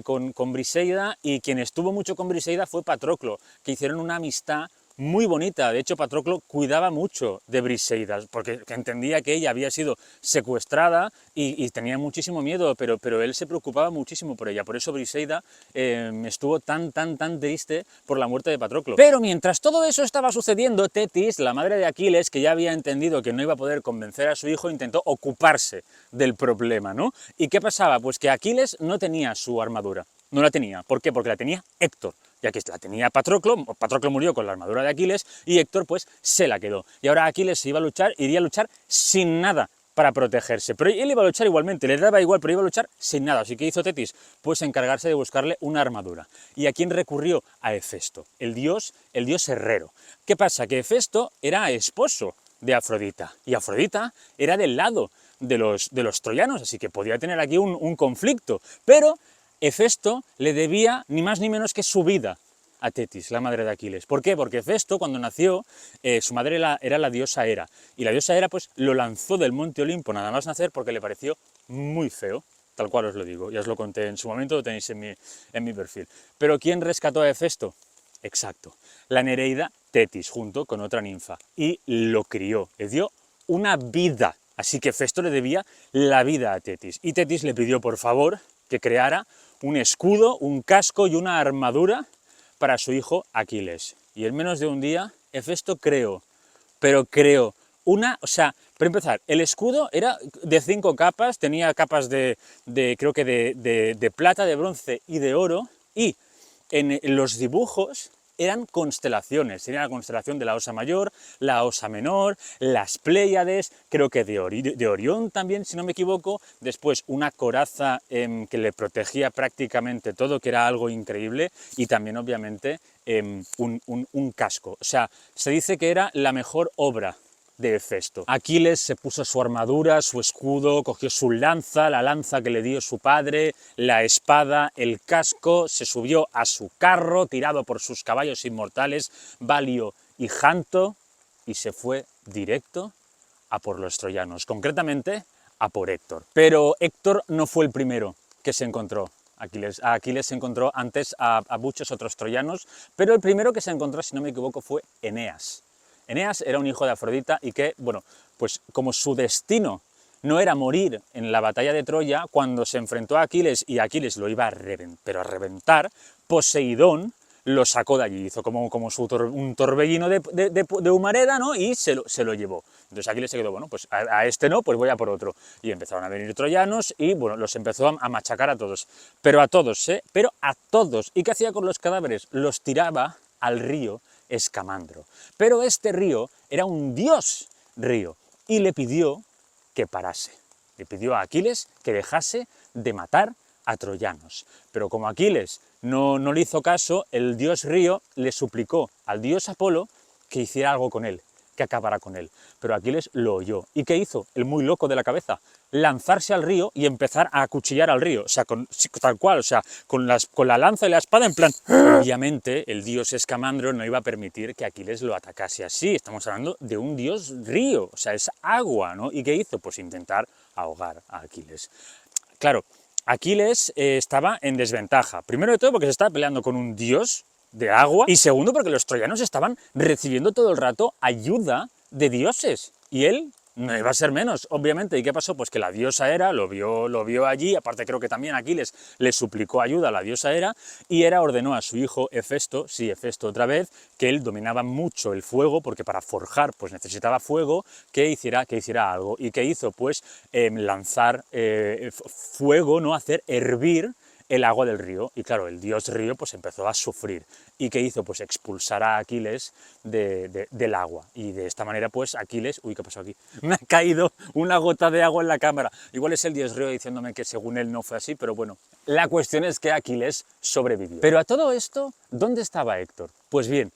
con Briseida, y quien estuvo mucho con Briseida fue Patroclo, que hicieron una amistad muy bonita. De hecho, Patroclo cuidaba mucho de Briseida, porque entendía que ella había sido secuestrada y tenía muchísimo miedo, pero él se preocupaba muchísimo por ella. Por eso Briseida estuvo tan triste por la muerte de Patroclo. Pero mientras todo eso estaba sucediendo, Tetis, la madre de Aquiles, que ya había entendido que no iba a poder convencer a su hijo, intentó ocuparse del problema, ¿no? ¿Y qué pasaba? Pues que Aquiles no tenía su armadura. No la tenía. ¿Por qué? Porque la tenía Héctor, ya que la tenía Patroclo. Patroclo murió con la armadura de Aquiles y Héctor pues se la quedó. Y ahora Aquiles iría a luchar sin nada para protegerse. Pero él iba a luchar igualmente, le daba igual, pero iba a luchar sin nada. Así que hizo Tetis, pues encargarse de buscarle una armadura. ¿Y a quién recurrió? A Hefesto, el dios herrero. ¿Qué pasa? Que Hefesto era esposo de Afrodita, y Afrodita era del lado de los troyanos, así que podía tener aquí un conflicto. Pero Hefesto le debía ni más ni menos que su vida a Tetis, la madre de Aquiles. ¿Por qué? Porque Hefesto, cuando nació, su madre era la diosa Hera, y la diosa Hera pues lo lanzó del monte Olimpo nada más nacer porque le pareció muy feo, tal cual os lo digo, ya os lo conté en su momento, lo tenéis en mi perfil. ¿Pero quién rescató a Hefesto? Exacto, la Nereida Tetis, junto con otra ninfa, y lo crió, le dio una vida. Así que Hefesto le debía la vida a Tetis, y Tetis le pidió por favor que creara un escudo, un casco y una armadura para su hijo Aquiles. Y en menos de un día, Hefesto creó para empezar, el escudo era de 5 capas, tenía capas creo que de plata, de bronce y de oro, y en los dibujos eran constelaciones, tenía la constelación de la Osa Mayor, la Osa Menor, las Pléyades, creo que de Orión también, si no me equivoco, después una coraza que le protegía prácticamente todo, que era algo increíble, y también obviamente un casco. O sea, se dice que era la mejor obra de Hefesto. Aquiles se puso su armadura, su escudo, cogió su lanza, la lanza que le dio su padre, la espada, el casco, se subió a su carro, tirado por sus caballos inmortales, Balio y Janto, y se fue directo a por los troyanos, concretamente a por Héctor. Pero Héctor no fue el primero que se encontró. A Aquiles se encontró antes a muchos otros troyanos, pero el primero que se encontró, si no me equivoco, fue Eneas. Eneas era un hijo de Afrodita y que, bueno, pues como su destino no era morir en la batalla de Troya, cuando se enfrentó a Aquiles y Aquiles lo iba a reventar, Poseidón lo sacó de allí, hizo como un torbellino de humareda, ¿no? Y se lo llevó. Entonces Aquiles se quedó, bueno, pues a este no, pues voy a por otro. Y empezaron a venir troyanos y, bueno, los empezó a machacar a todos. Pero a todos, ¿eh? Pero a todos. ¿Y qué hacía con los cadáveres? Los tiraba al río Escamandro. Pero este río era un dios río y le pidió que parase. Le pidió a Aquiles que dejase de matar a troyanos. Pero como Aquiles no le hizo caso, el dios río le suplicó al dios Apolo que hiciera algo con él, que acabara con él. Pero Aquiles lo oyó. ¿Y qué hizo? El muy loco de la cabeza. Lanzarse al río y empezar a acuchillar al río. O sea, tal cual, o sea, con la lanza y la espada en plan... Obviamente, el dios Escamandro no iba a permitir que Aquiles lo atacase así. Estamos hablando de un dios río, o sea, es agua, ¿no? ¿Y qué hizo? Pues intentar ahogar a Aquiles. Claro, Aquiles estaba en desventaja. Primero de todo porque se estaba peleando con un dios de agua, y segundo porque los troyanos estaban recibiendo todo el rato ayuda de dioses, y él no iba a ser menos, obviamente. ¿Y qué pasó? Pues que la diosa Hera lo vio allí, aparte creo que también Aquiles le suplicó ayuda a la diosa Hera, y Hera ordenó a su hijo Hefesto, sí, Hefesto otra vez, que él dominaba mucho el fuego, porque para forjar pues necesitaba fuego, que hiciera algo. ¿Y qué hizo? Pues lanzar fuego, ¿no? Hacer hervir el agua del río, y claro, el dios río pues empezó a sufrir. ¿Y qué hizo? Pues expulsar a Aquiles del agua, y de esta manera pues Aquiles... Uy, ¿qué pasó aquí? Me ha caído una gota de agua en la cámara. Igual es el dios río diciéndome que según él no fue así, pero bueno, la cuestión es que Aquiles sobrevivió. Pero a todo esto, ¿dónde estaba Héctor? Pues bien,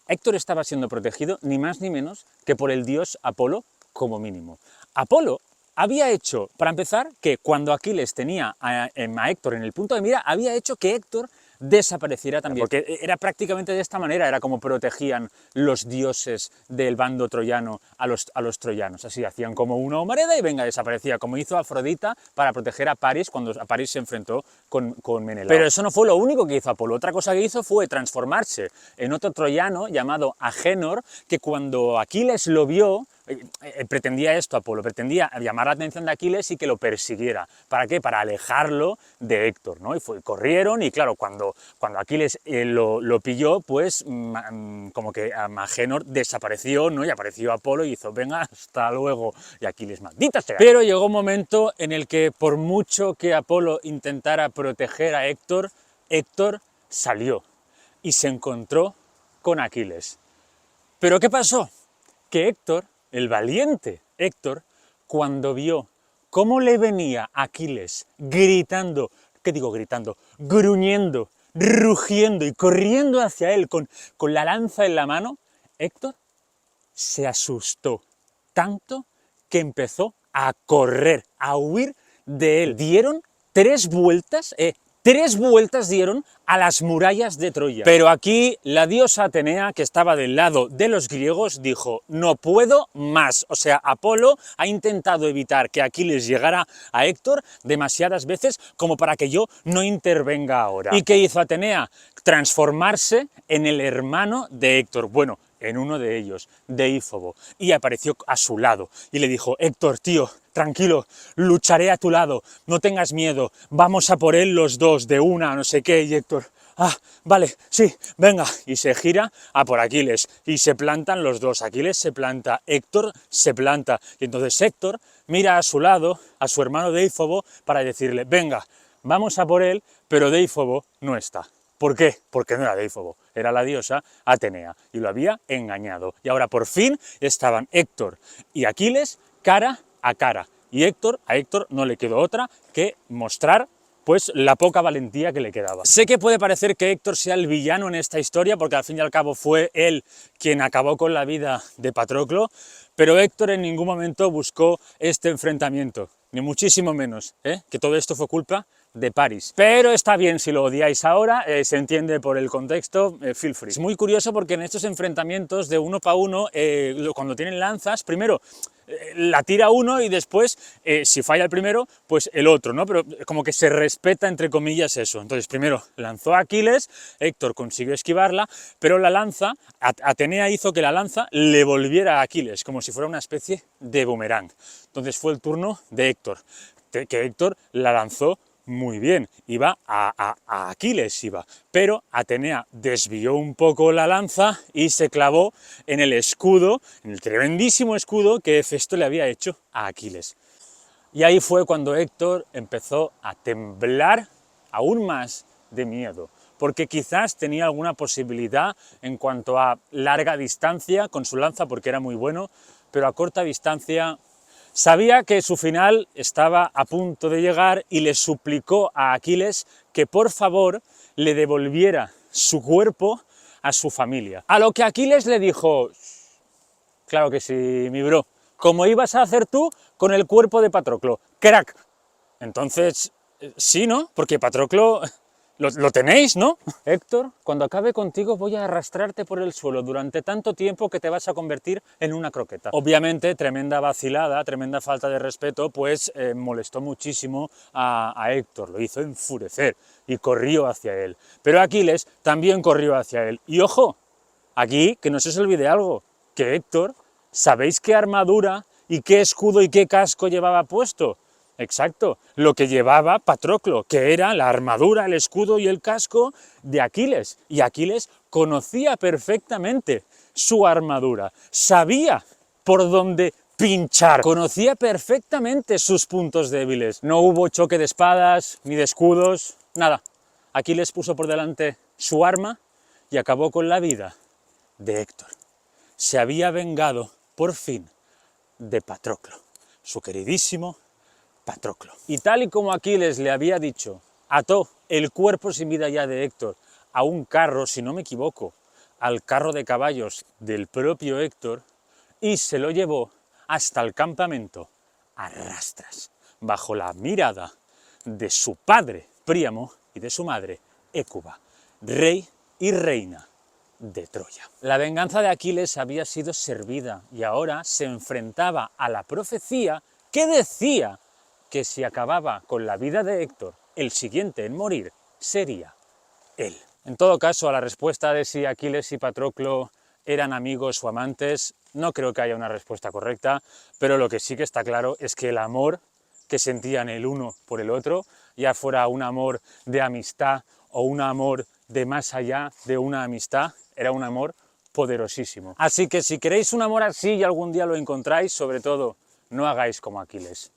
Héctor estaba siendo protegido ni más ni menos que por el dios Apolo, como mínimo. Apolo había hecho, para empezar, que cuando Aquiles tenía a Héctor en el punto de mira, había hecho que Héctor desapareciera también. Porque era prácticamente de esta manera, era como protegían los dioses del bando troyano a los troyanos. Así, hacían como una humareda y venga, desaparecía, como hizo Afrodita para proteger a París cuando a París se enfrentó con Menelao. Pero eso no fue lo único que hizo Apolo. Otra cosa que hizo fue transformarse en otro troyano llamado Agénor, que cuando Aquiles lo vio, pretendía esto Apolo, pretendía llamar la atención de Aquiles y que lo persiguiera. ¿Para qué? Para alejarlo de Héctor, ¿no? Y corrieron y claro, cuando Aquiles lo pilló, pues como que Agénor desapareció, ¿no? Y apareció Apolo y hizo, venga, hasta luego. Y Aquiles, maldita sea. Pero llegó un momento en el que por mucho que Apolo intentara proteger a Héctor, Héctor salió y se encontró con Aquiles. ¿Pero qué pasó? Que Héctor, el valiente Héctor, cuando vio cómo le venía Aquiles gritando, ¿qué digo gritando? Gruñendo, rugiendo y corriendo hacia él con la lanza en la mano, Héctor se asustó tanto que empezó a correr, a huir de él. Dieron 3 vueltas, 3 vueltas dieron a las murallas de Troya. Pero aquí la diosa Atenea, que estaba del lado de los griegos, dijo, no puedo más. O sea, Apolo ha intentado evitar que Aquiles llegara a Héctor demasiadas veces como para que yo no intervenga ahora. ¿Y qué hizo Atenea? Transformarse en el hermano de Héctor. Bueno, en uno de ellos, Deífobo, y apareció a su lado y le dijo, Héctor, tío, tranquilo, lucharé a tu lado, no tengas miedo, vamos a por él los dos, de una, no sé qué, y Héctor, vale, sí, venga, y se gira a por Aquiles, y se plantan los dos, Aquiles se planta, Héctor se planta, y entonces Héctor mira a su lado, a su hermano Deífobo, para decirle, venga, vamos a por él, pero Deífobo no está. ¿Por qué? Porque no era Deífobo, era la diosa Atenea, y lo había engañado. Y ahora por fin estaban Héctor y Aquiles cara a cara, y a Héctor no le quedó otra que mostrar pues la poca valentía que le quedaba. Sé que puede parecer que Héctor sea el villano en esta historia, porque al fin y al cabo fue él quien acabó con la vida de Patroclo, pero Héctor en ningún momento buscó este enfrentamiento, ni muchísimo menos, que todo esto fue culpa de París. Pero está bien si lo odiáis ahora, se entiende por el contexto, feel free. Es muy curioso porque en estos enfrentamientos de uno para uno, cuando tienen lanzas, primero la tira uno y después, si falla el primero, pues el otro, ¿no? Pero como que se respeta, entre comillas, eso. Entonces, primero lanzó a Aquiles, Héctor consiguió esquivarla, pero la lanza, Atenea hizo que la lanza le volviera a Aquiles, como si fuera una especie de boomerang. Entonces fue el turno de Héctor, que Héctor la lanzó muy bien, iba a Aquiles, pero Atenea desvió un poco la lanza y se clavó en el escudo, en el tremendísimo escudo que Hefesto le había hecho a Aquiles. Y ahí fue cuando Héctor empezó a temblar aún más de miedo, porque quizás tenía alguna posibilidad en cuanto a larga distancia con su lanza, porque era muy bueno, pero a corta distancia sabía que su final estaba a punto de llegar y le suplicó a Aquiles que por favor le devolviera su cuerpo a su familia. A lo que Aquiles le dijo, claro que sí, mi bro, como ibas a hacer tú con el cuerpo de Patroclo, crack. Entonces, sí, ¿no? Porque Patroclo lo tenéis, ¿no? Héctor, cuando acabe contigo voy a arrastrarte por el suelo durante tanto tiempo que te vas a convertir en una croqueta. Obviamente, tremenda vacilada, tremenda falta de respeto, pues molestó muchísimo a Héctor, lo hizo enfurecer y corrió hacia él. Pero Aquiles también corrió hacia él. Y ojo, aquí que no se os olvide algo, que Héctor, ¿sabéis qué armadura y qué escudo y qué casco llevaba puesto? Exacto, lo que llevaba Patroclo, que era la armadura, el escudo y el casco de Aquiles. Y Aquiles conocía perfectamente su armadura, sabía por dónde pinchar, conocía perfectamente sus puntos débiles. No hubo choque de espadas ni de escudos, nada. Aquiles puso por delante su arma y acabó con la vida de Héctor. Se había vengado, por fin, de Patroclo, su queridísimo Patroclo. Y tal y como Aquiles le había dicho, ató el cuerpo sin vida ya de Héctor a un carro, si no me equivoco, al carro de caballos del propio Héctor, y se lo llevó hasta el campamento a rastras, bajo la mirada de su padre Príamo y de su madre Hécuba. rey y reina de Troya. La venganza de Aquiles había sido servida y ahora se enfrentaba a la profecía que decía que si acababa con la vida de Héctor, el siguiente en morir sería él. En todo caso, a la respuesta de si Aquiles y Patroclo eran amigos o amantes, no creo que haya una respuesta correcta, pero lo que sí que está claro es que el amor que sentían el uno por el otro, ya fuera un amor de amistad o un amor de más allá de una amistad, era un amor poderosísimo. Así que si queréis un amor así y algún día lo encontráis, sobre todo, no hagáis como Aquiles.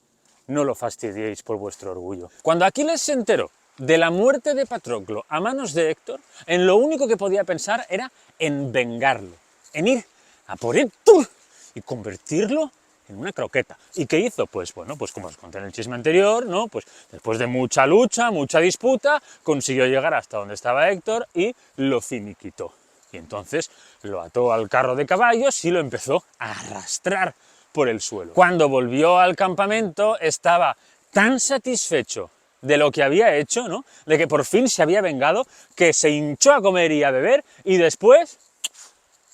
No lo fastidiéis por vuestro orgullo. Cuando Aquiles se enteró de la muerte de Patroclo a manos de Héctor, en lo único que podía pensar era en vengarlo, en ir a por Héctor y convertirlo en una croqueta. ¿Y qué hizo? Pues bueno, pues como os conté en el chisme anterior, ¿no? Pues después de mucha lucha, mucha disputa, consiguió llegar hasta donde estaba Héctor y lo finiquitó. Y entonces lo ató al carro de caballos y lo empezó a arrastrar por el suelo. Cuando volvió al campamento estaba tan satisfecho de lo que había hecho, ¿no? De que por fin se había vengado, que se hinchó a comer y a beber y después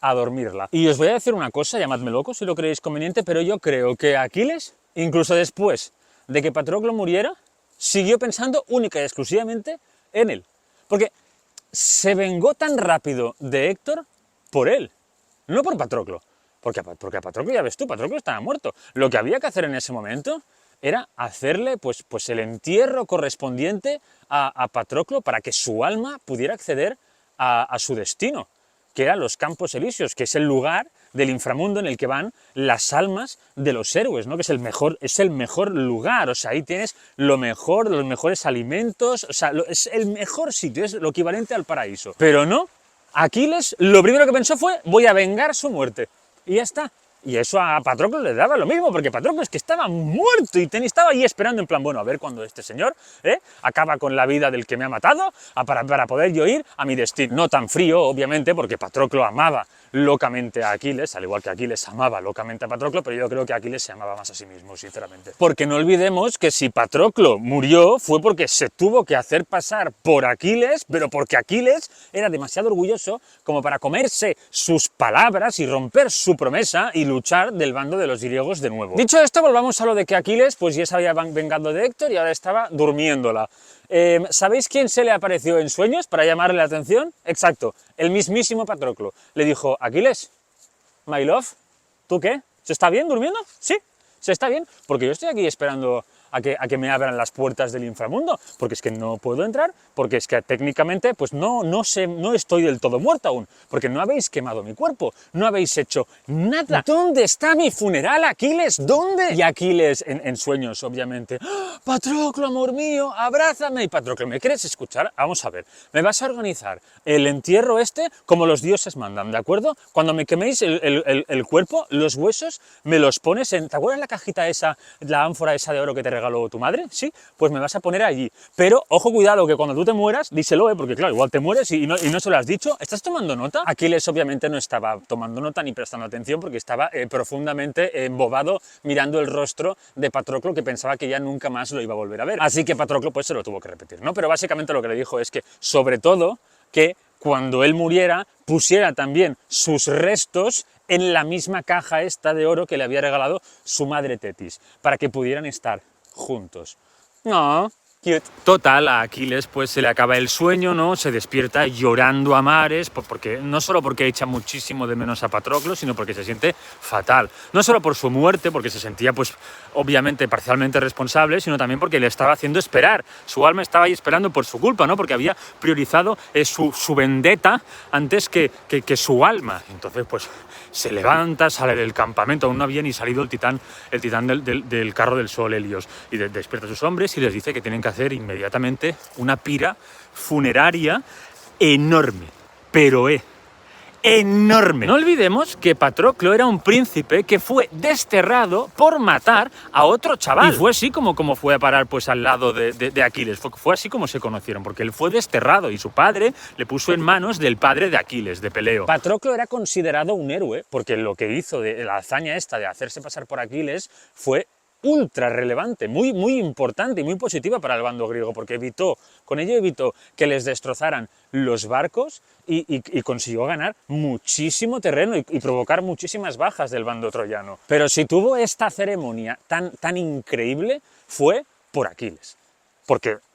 a dormirla. Y os voy a decir una cosa, llamadme loco si lo creéis conveniente, pero yo creo que Aquiles, incluso después de que Patroclo muriera, siguió pensando única y exclusivamente en él. Porque se vengó tan rápido de Héctor por él, no por Patroclo. Porque a Patroclo, ya ves tú, Patroclo estaba muerto. Lo que había que hacer en ese momento era hacerle pues el entierro correspondiente a Patroclo para que su alma pudiera acceder a su destino, que eran los Campos Elíseos, que es el lugar del inframundo en el que van las almas de los héroes, ¿no? Que es el mejor lugar, o sea, ahí tienes lo mejor, los mejores alimentos, o sea, es el mejor sitio, es lo equivalente al paraíso. Pero no, Aquiles lo primero que pensó fue, voy a vengar su muerte, y ya está. Y eso a Patroclo le daba lo mismo, porque Patroclo es que estaba muerto y estaba ahí esperando en plan, bueno, a ver cuando este señor acaba con la vida del que me ha matado para poder yo ir a mi destino. No tan frío, obviamente, porque Patroclo amaba locamente a Aquiles, al igual que Aquiles amaba locamente a Patroclo, pero yo creo que Aquiles se amaba más a sí mismo, sinceramente. Porque no olvidemos que si Patroclo murió fue porque se tuvo que hacer pasar por Aquiles, pero porque Aquiles era demasiado orgulloso como para comerse sus palabras y romper su promesa y luchar del bando de los griegos de nuevo. Dicho esto, volvamos a lo de que Aquiles pues ya se había vengado de Héctor y ahora estaba durmiéndola. ¿Sabéis quién se le apareció en sueños para llamarle la atención? Exacto, el mismísimo Patroclo. Le dijo, Aquiles, my love, ¿tú qué? ¿Se está bien durmiendo? Sí, se está bien, porque yo estoy aquí esperando a que me abran las puertas del inframundo, porque es que no puedo entrar, porque es que técnicamente pues no estoy del todo muerto aún, porque no habéis quemado mi cuerpo, no habéis hecho nada. ¿Dónde está mi funeral, Aquiles? ¿Dónde? Y Aquiles, en sueños, obviamente, ¡oh, Patroclo, amor mío, abrázame! Y Patroclo, ¿me quieres escuchar? Vamos a ver, me vas a organizar el entierro como los dioses mandan, ¿de acuerdo? Cuando me queméis el cuerpo, los huesos, me los pones en... ¿Te acuerdas la cajita esa, la ánfora esa de oro que te regaló tu madre? Sí, pues me vas a poner allí. Pero, ojo, cuidado, que cuando tú te mueras, díselo, porque claro, igual te mueres y no se lo has dicho. ¿Estás tomando nota? Aquiles obviamente no estaba tomando nota ni prestando atención porque estaba profundamente embobado mirando el rostro de Patroclo, que pensaba que ya nunca más lo iba a volver a ver. Así que Patroclo pues se lo tuvo que repetir, ¿no? Pero básicamente lo que le dijo es que, sobre todo, que cuando él muriera, pusiera también sus restos en la misma caja esta de oro que le había regalado su madre Tetis, para que pudieran estar juntos. No, cute. Total, a Aquiles pues se le acaba el sueño, ¿no? Se despierta llorando a mares, porque, no solo porque echa muchísimo de menos a Patroclo, sino porque se siente fatal. No solo por su muerte, porque se sentía pues obviamente parcialmente responsable, sino también porque le estaba haciendo esperar. Su alma estaba ahí esperando por su culpa, ¿no? Porque había priorizado su vendetta antes que su alma. Entonces pues se levanta, sale del campamento, aún no había ni salido el titán del carro del sol, Helios, y despierta a sus hombres y les dice que tienen que hacer inmediatamente una pira funeraria enorme, pero enorme. No olvidemos que Patroclo era un príncipe que fue desterrado por matar a otro chaval. Y fue así como fue a parar pues al lado de Aquiles. Fue así como se conocieron, porque él fue desterrado y su padre le puso en manos del padre de Aquiles, de Peleo. Patroclo era considerado un héroe porque lo que hizo de la hazaña esta de hacerse pasar por Aquiles fue ultra relevante, muy, muy importante y muy positiva para el bando griego, porque con ello evitó que les destrozaran los barcos y consiguió ganar muchísimo terreno y provocar muchísimas bajas del bando troyano. Pero si tuvo esta ceremonia tan increíble, fue por Aquiles.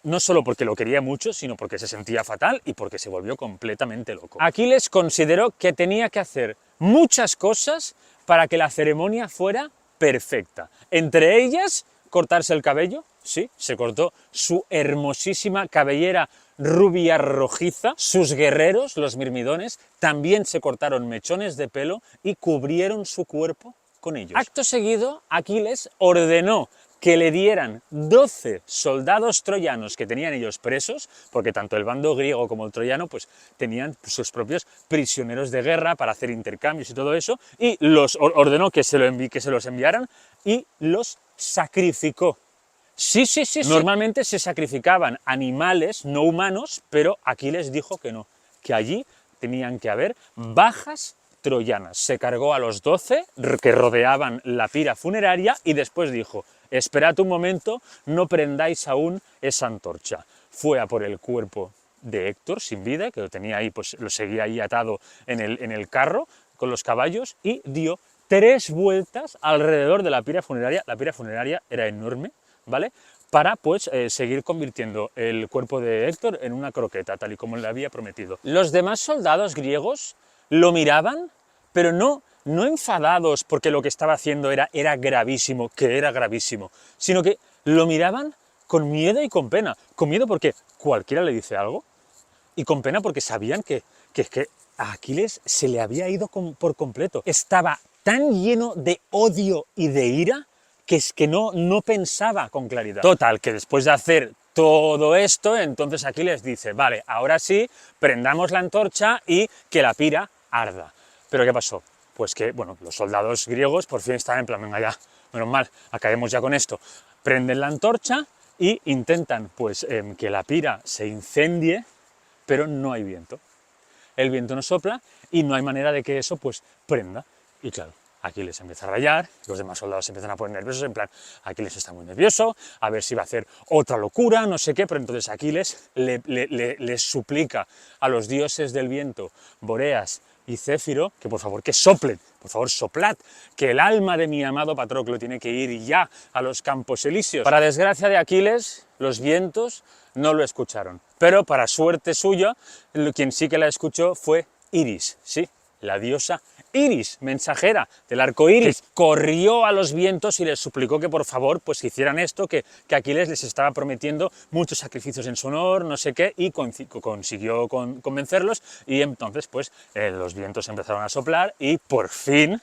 No solo porque lo quería mucho, sino porque se sentía fatal y porque se volvió completamente loco. Aquiles consideró que tenía que hacer muchas cosas para que la ceremonia fuera perfecta. Entre ellas, cortarse el cabello. Sí, se cortó su hermosísima cabellera rubia rojiza. Sus guerreros, los mirmidones, también se cortaron mechones de pelo y cubrieron su cuerpo con ellos. Acto seguido, Aquiles ordenó que le dieran 12 soldados troyanos que tenían ellos presos, porque tanto el bando griego como el troyano pues tenían sus propios prisioneros de guerra para hacer intercambios y todo eso, y los ordenó que se los enviaran y los sacrificó. Sí. Normalmente se sacrificaban animales no humanos, pero Aquiles dijo que no, que allí tenían que haber bajas troyanas. Se cargó a los 12 que rodeaban la pira funeraria y después dijo: esperad un momento, no prendáis aún esa antorcha. Fue a por el cuerpo de Héctor sin vida, que lo tenía ahí, pues lo seguía ahí atado en el carro con los caballos, y dio 3 vueltas alrededor de la pira funeraria. La pira funeraria era enorme, ¿vale?, para pues seguir convirtiendo el cuerpo de Héctor en una croqueta, tal y como le había prometido. Los demás soldados griegos lo miraban, pero no enfadados porque lo que estaba haciendo era gravísimo, sino que lo miraban con miedo y con pena. Con miedo porque cualquiera le dice algo, y con pena porque sabían que a Aquiles se le había ido por completo. Estaba tan lleno de odio y de ira que es que no pensaba con claridad. Total, que después de hacer todo esto, entonces Aquiles dice: vale, ahora sí, prendamos la antorcha y que la pira arda. ¿Pero qué pasó? Pues que, bueno, los soldados griegos por fin estaban en plan: venga ya, menos mal, acabemos ya con esto. Prenden la antorcha y intentan, pues, que la pira se incendie, pero no hay viento. El viento no sopla y no hay manera de que eso, pues, prenda. Y claro, Aquiles empieza a rayar, los demás soldados se empiezan a poner nerviosos, en plan, Aquiles está muy nervioso, a ver si va a hacer otra locura, no sé qué, pero entonces Aquiles le suplica a los dioses del viento, Boreas y Céfiro, que por favor, que soplen, por favor, soplad, que el alma de mi amado Patroclo tiene que ir ya a los campos elíseos. Para desgracia de Aquiles, los vientos no lo escucharon, pero para suerte suya, quien sí que la escuchó fue Iris, sí, la diosa Iris, mensajera del arco iris, que corrió a los vientos y les suplicó que por favor pues hicieran esto, que Aquiles les estaba prometiendo muchos sacrificios en su honor, no sé qué, y consiguió convencerlos, y entonces pues los vientos empezaron a soplar y por fin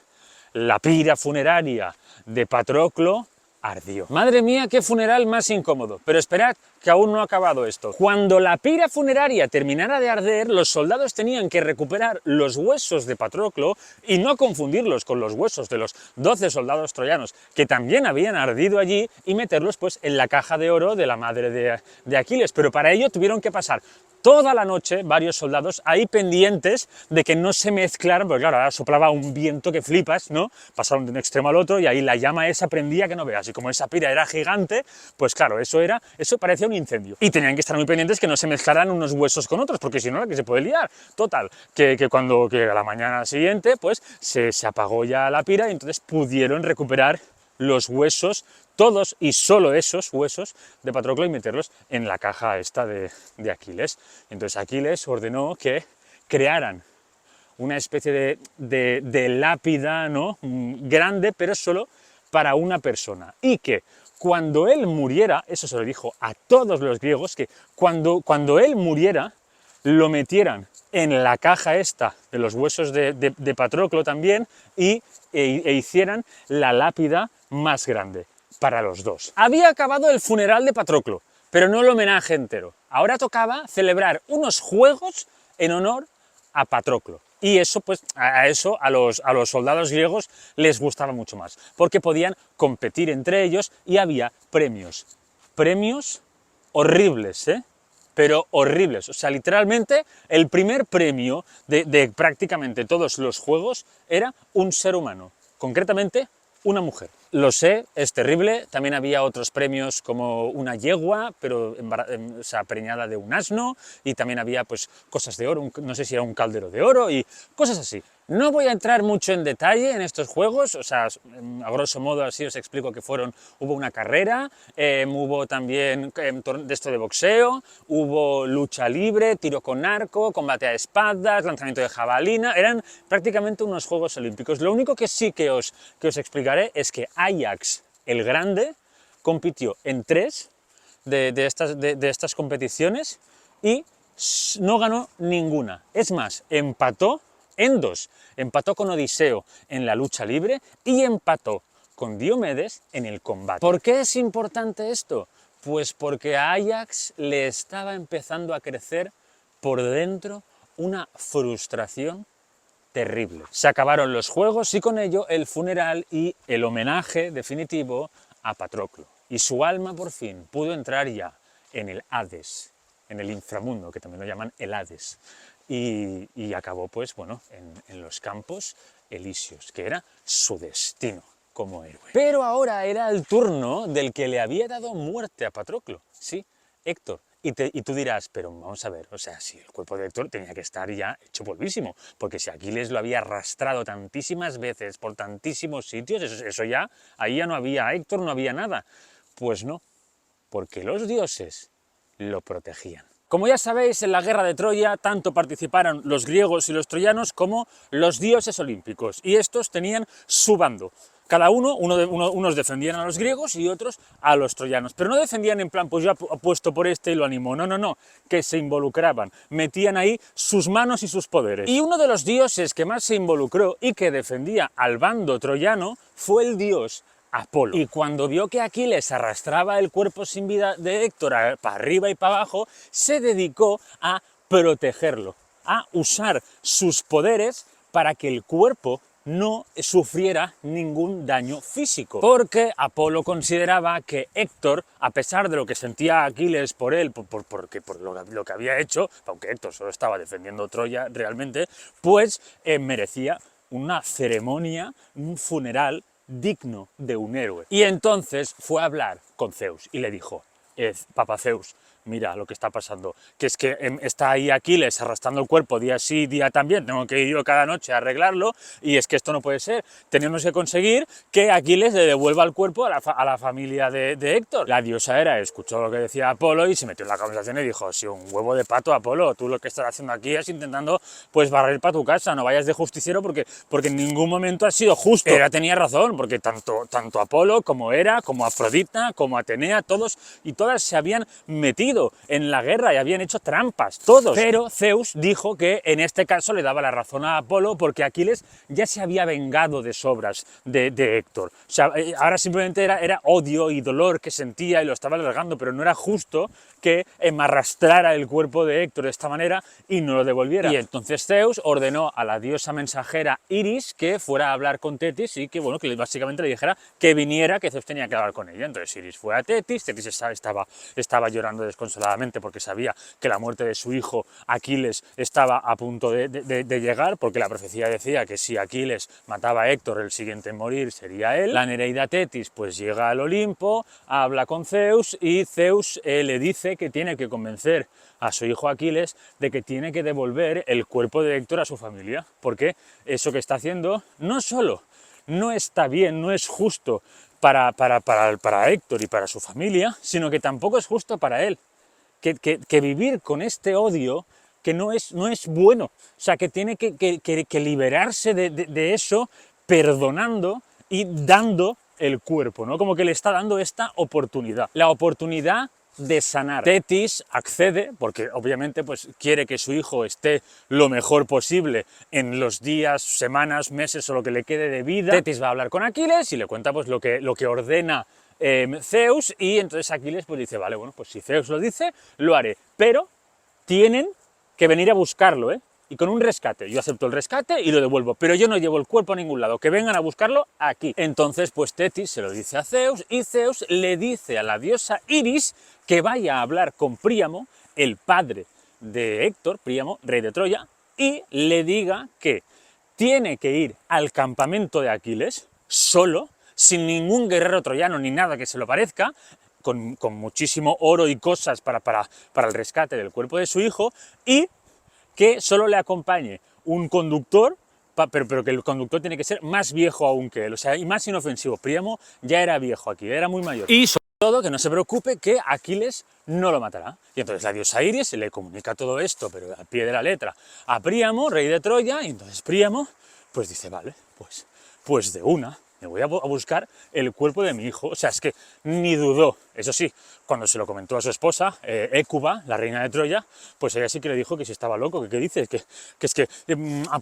la pira funeraria de Patroclo ardió. Madre mía, qué funeral más incómodo. Pero esperad, que aún no ha acabado esto. Cuando la pira funeraria terminara de arder, los soldados tenían que recuperar los huesos de Patroclo y no confundirlos con los huesos de los 12 soldados troyanos que también habían ardido allí, y meterlos pues en la caja de oro de la madre de Aquiles. Pero para ello tuvieron que pasar toda la noche varios soldados ahí pendientes de que no se mezclaran, porque claro, ahora soplaba un viento que flipas, ¿no? Pasaron de un extremo al otro y ahí la llama esa prendía que no veas, y como esa pira era gigante, pues claro, eso parecía un incendio. Y tenían que estar muy pendientes que no se mezclaran unos huesos con otros, porque si no, la que se puede liar. Total, que a la mañana siguiente, pues se apagó ya la pira y entonces pudieron recuperar los huesos, todos y solo esos huesos de Patroclo, y meterlos en la caja esta de Aquiles. Entonces Aquiles ordenó que crearan una especie de lápida, ¿no?, grande, pero solo para una persona, y que cuando él muriera, eso se lo dijo a todos los griegos, que cuando él muriera, lo metieran en la caja esta de los huesos de Patroclo también, e hicieran la lápida más grande para los dos. Había acabado el funeral de Patroclo, pero no el homenaje entero. Ahora tocaba celebrar unos juegos en honor a Patroclo. Y eso, pues, a los soldados griegos les gustaba mucho más, porque podían competir entre ellos y había premios. Premios horribles, pero horribles. O sea, literalmente, el primer premio de prácticamente todos los juegos era un ser humano, concretamente una mujer. Lo sé, es terrible. También había otros premios como una yegua, pero o sea, preñada de un asno, y también había pues cosas de oro, no sé si era un caldero de oro y cosas así. No voy a entrar mucho en detalle en estos juegos, o sea, a grosso modo así os explico que hubo una carrera, hubo también de esto de boxeo, hubo lucha libre, tiro con arco, combate a espadas, lanzamiento de jabalina, eran prácticamente unos Juegos Olímpicos. Lo único que sí que os explicaré es que Ajax el Grande compitió en 3 de estas competiciones y no ganó ninguna. Es más, empató en 2. Empató con Odiseo en la lucha libre y empató con Diomedes en el combate. ¿Por qué es importante esto? Pues porque a Ajax le estaba empezando a crecer por dentro una frustración terrible. Se acabaron los juegos y con ello el funeral y el homenaje definitivo a Patroclo. Y su alma por fin pudo entrar ya en el Hades, en el inframundo, que también lo llaman el Hades. Y acabó pues, bueno, en los campos elíseos, que era su destino como héroe. Pero ahora era el turno del que le había dado muerte a Patroclo, sí, Héctor. Y tú dirás, pero vamos a ver, o sea, si el cuerpo de Héctor tenía que estar ya hecho polvísimo, porque si Aquiles lo había arrastrado tantísimas veces por tantísimos sitios, eso ya, ahí ya no había Héctor, no había nada. Pues no, porque los dioses lo protegían. Como ya sabéis, en la guerra de Troya tanto participaron los griegos y los troyanos como los dioses olímpicos, y estos tenían su bando. Cada unos defendían a los griegos y otros a los troyanos, pero no defendían en plan, pues yo apuesto por este y lo animo, no, que se involucraban, metían ahí sus manos y sus poderes. Y uno de los dioses que más se involucró y que defendía al bando troyano fue el dios Apolo. Y cuando vio que Aquiles arrastraba el cuerpo sin vida de Héctor para arriba y para abajo, se dedicó a protegerlo, a usar sus poderes para que el cuerpo no sufriera ningún daño físico, porque Apolo consideraba que Héctor, a pesar de lo que sentía Aquiles por él, por lo que había hecho, aunque Héctor solo estaba defendiendo Troya realmente, pues merecía una ceremonia, un funeral digno de un héroe. Y entonces fue a hablar con Zeus y le dijo, Papa Zeus, mira lo que está pasando, que es que está ahí Aquiles arrastrando el cuerpo día sí, día también, tengo que ir yo cada noche a arreglarlo, y es que esto no puede ser, tenemos que conseguir que Aquiles le devuelva el cuerpo a la familia de Héctor. La diosa Hera escuchó lo que decía Apolo y se metió en la conversación y dijo, sí, un huevo de pato, Apolo, tú lo que estás haciendo aquí es intentando pues barrer para tu casa, no vayas de justiciero porque en ningún momento has sido justo. Hera tenía razón, porque tanto Apolo como Hera, como Afrodita, como Atenea, todos y todas se habían metido en la guerra y habían hecho trampas, todos. Pero Zeus dijo que en este caso le daba la razón a Apolo porque Aquiles ya se había vengado de sobras de Héctor. O sea, ahora simplemente era odio y dolor que sentía y lo estaba alargando, pero no era justo que arrastrara el cuerpo de Héctor de esta manera y no lo devolviera. Y entonces Zeus ordenó a la diosa mensajera Iris que fuera a hablar con Tetis y que, bueno, que básicamente le dijera que viniera, que Zeus tenía que hablar con ella. Entonces Iris fue a Tetis estaba llorando desconsoladamente porque sabía que la muerte de su hijo Aquiles estaba a punto de llegar, porque la profecía decía que si Aquiles mataba a Héctor, el siguiente en morir sería él. La Nereida Tetis pues llega al Olimpo, habla con Zeus y Zeus le dice que tiene que convencer a su hijo Aquiles de que tiene que devolver el cuerpo de Héctor a su familia, porque eso que está haciendo no solo no está bien, no es justo para Héctor y para su familia, sino que tampoco es justo para él. Que vivir con este odio que no es bueno, o sea, que tiene que liberarse de eso perdonando y dando el cuerpo, ¿no? Como que le está dando esta oportunidad, la oportunidad de sanar. Tetis accede, porque obviamente pues, quiere que su hijo esté lo mejor posible en los días, semanas, meses o lo que le quede de vida. Tetis va a hablar con Aquiles y le cuenta pues, lo que ordena Zeus, y entonces Aquiles pues dice, vale, bueno, pues si Zeus lo dice, lo haré, pero tienen que venir a buscarlo, y con un rescate. Yo acepto el rescate y lo devuelvo, pero yo no llevo el cuerpo a ningún lado, que vengan a buscarlo aquí. Entonces, pues Tetis se lo dice a Zeus, y Zeus le dice a la diosa Iris que vaya a hablar con Príamo, el padre de Héctor, Príamo, rey de Troya, y le diga que tiene que ir al campamento de Aquiles solo, sin ningún guerrero troyano ni nada que se lo parezca, con muchísimo oro y cosas para el rescate del cuerpo de su hijo, y que solo le acompañe un conductor, pero que el conductor tiene que ser más viejo aún que él, o sea, y más inofensivo. Príamo ya era viejo aquí, era muy mayor. Y sobre todo, que no se preocupe, que Aquiles no lo matará. Y entonces la diosa Iris le comunica todo esto, pero al pie de la letra, a Príamo, rey de Troya, y entonces Príamo, pues dice, vale, pues de una, me voy a buscar el cuerpo de mi hijo. O sea, es que ni dudó. Eso sí, cuando se lo comentó a su esposa, Hécuba, la reina de Troya, pues ella sí que le dijo que si estaba loco, que qué dices, que es que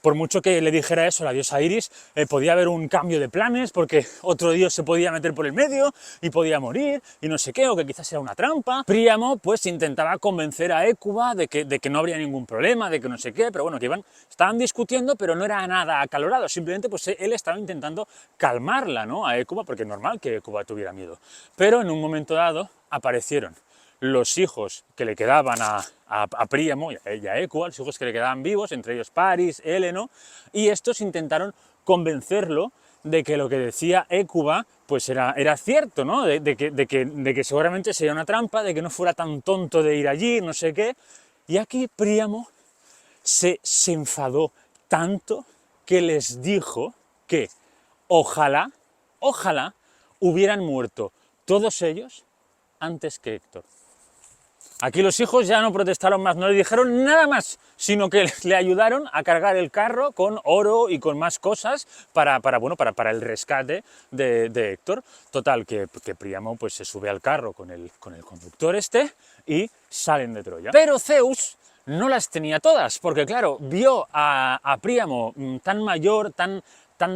por mucho que le dijera eso a la diosa Iris, podía haber un cambio de planes, porque otro dios se podía meter por el medio y podía morir, y no sé qué, o que quizás era una trampa. Príamo, pues intentaba convencer a Hécuba de que no habría ningún problema, de que no sé qué, pero bueno, que estaban discutiendo, pero no era nada acalorado, simplemente pues él estaba intentando calmarla, ¿no?, a Hécuba, porque es normal que Hécuba tuviera miedo. Pero en un momento dado aparecieron los hijos que le quedaban a Príamo y a Hécuba, los hijos que le quedaban vivos, entre ellos Paris, Héleno, y estos intentaron convencerlo de que lo que decía Hécuba pues era cierto, ¿no?, de que seguramente sería una trampa, de que no fuera tan tonto de ir allí, no sé qué. Y aquí Príamo se enfadó tanto que les dijo que ojalá hubieran muerto todos ellos antes que Héctor. Aquí los hijos ya no protestaron más, no le dijeron nada más, sino que le ayudaron a cargar el carro con oro y con más cosas para el rescate de Héctor. Total, que Príamo pues se sube al carro con el conductor y salen de Troya. Pero Zeus no las tenía todas, porque claro, vio a Príamo tan mayor, tan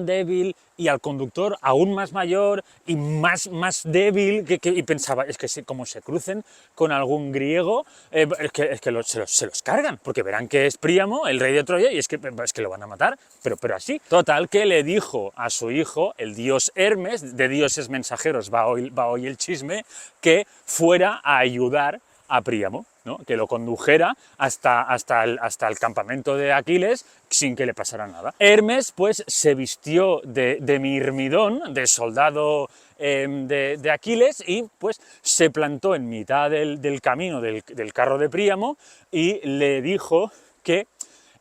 débil, y al conductor aún más mayor y más débil, y pensaba, es que como se crucen con algún griego, es que se los cargan, porque verán que es Príamo, el rey de Troya, y es que lo van a matar, pero así. Total, que le dijo a su hijo, el dios Hermes, de dioses mensajeros va hoy el chisme, que fuera a ayudar a Príamo, ¿no?, que lo condujera hasta el campamento de Aquiles sin que le pasara nada. Hermes pues se vistió de Mirmidón, de soldado de Aquiles, y pues se plantó en mitad del camino del carro de Príamo y le dijo que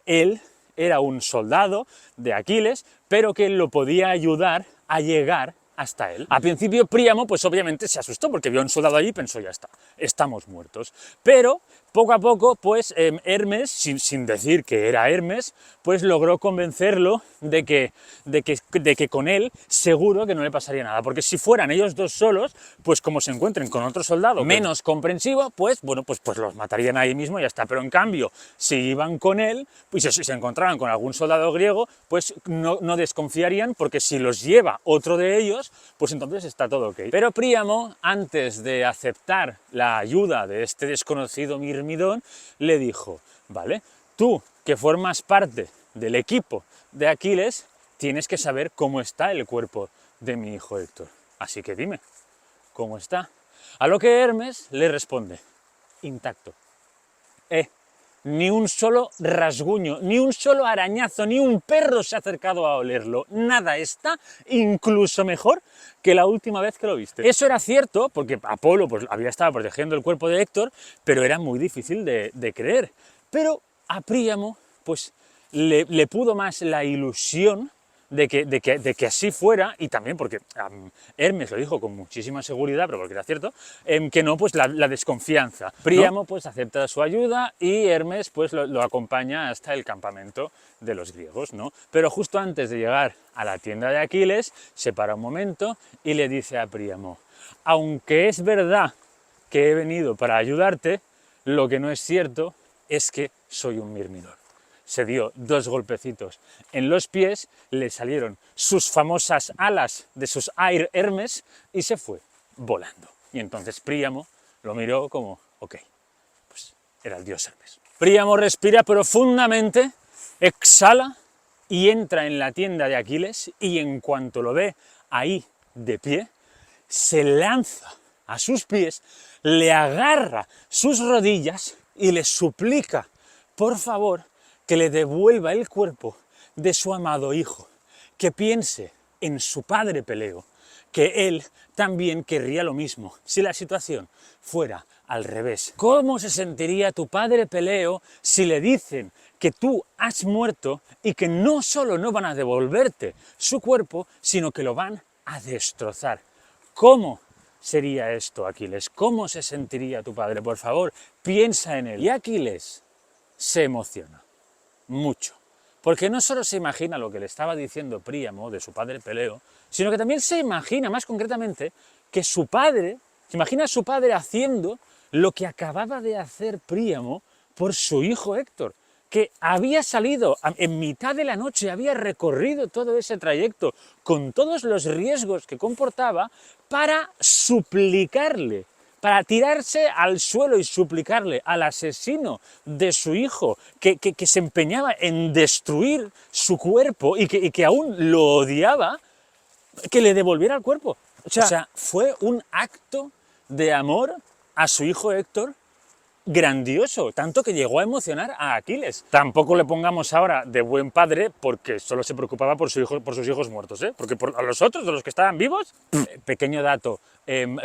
él era un soldado de Aquiles, pero que él lo podía ayudar a llegar hasta él. Al principio Príamo pues obviamente se asustó porque vio a un soldado allí y pensó, ya está, estamos muertos. Pero poco a poco pues Hermes, sin decir que era Hermes, pues logró convencerlo de que con él seguro que no le pasaría nada, porque si fueran ellos dos solos, pues como se encuentren con otro soldado menos comprensivo, pues bueno, pues los matarían ahí mismo y ya está. Pero en cambio, si iban con él, pues si se encontraban con algún soldado griego, pues no desconfiarían, porque si los lleva otro de ellos, pues entonces está todo ok. Pero Príamo, antes de aceptar la ayuda de este desconocido Mirmidón, le dijo, vale, tú que formas parte del equipo de Aquiles, tienes que saber cómo está el cuerpo de mi hijo Héctor. Así que dime, ¿cómo está? A lo que Hermes le responde, intacto. Ni un solo rasguño, ni un solo arañazo, ni un perro se ha acercado a olerlo. Nada, está incluso mejor que la última vez que lo viste. Eso era cierto, porque Apolo pues, había estado protegiendo el cuerpo de Héctor, pero era muy difícil de creer. Pero a Príamo pues, le pudo más la ilusión de que así fuera, y también porque Hermes lo dijo con muchísima seguridad, pero porque era cierto, que no, pues la desconfianza. Príamo pues acepta su ayuda y Hermes pues lo acompaña hasta el campamento de los griegos, ¿no? Pero justo antes de llegar a la tienda de Aquiles, se para un momento y le dice a Príamo, aunque es verdad que he venido para ayudarte, lo que no es cierto es que soy un Mirmidón. Se dio 2 golpecitos en los pies, le salieron sus famosas alas de sus Air Hermes y se fue volando. Y entonces Príamo lo miró como, ok, pues era el dios Hermes. Príamo respira profundamente, exhala y entra en la tienda de Aquiles, y en cuanto lo ve ahí de pie, se lanza a sus pies, le agarra sus rodillas y le suplica, por favor, que le devuelva el cuerpo de su amado hijo, que piense en su padre Peleo, que él también querría lo mismo, si la situación fuera al revés. ¿Cómo se sentiría tu padre Peleo si le dicen que tú has muerto y que no solo no van a devolverte su cuerpo, sino que lo van a destrozar? ¿Cómo sería esto, Aquiles? ¿Cómo se sentiría tu padre? Por favor, piensa en él. Y Aquiles se emociona mucho, porque no solo se imagina lo que le estaba diciendo Príamo de su padre Peleo, sino que también se imagina, más concretamente, que su padre, se imagina a su padre haciendo lo que acababa de hacer Príamo por su hijo Héctor, que había salido en mitad de la noche, había recorrido todo ese trayecto con todos los riesgos que comportaba para suplicarle, para tirarse al suelo y suplicarle al asesino de su hijo, que se empeñaba en destruir su cuerpo y que aún lo odiaba, que le devolviera el cuerpo. O sea, fue un acto de amor a su hijo Héctor grandioso, tanto que llegó a emocionar a Aquiles. Tampoco le pongamos ahora de buen padre porque solo se preocupaba por sus hijos muertos, ¿eh? Porque a los otros, de los que estaban vivos, pequeño dato,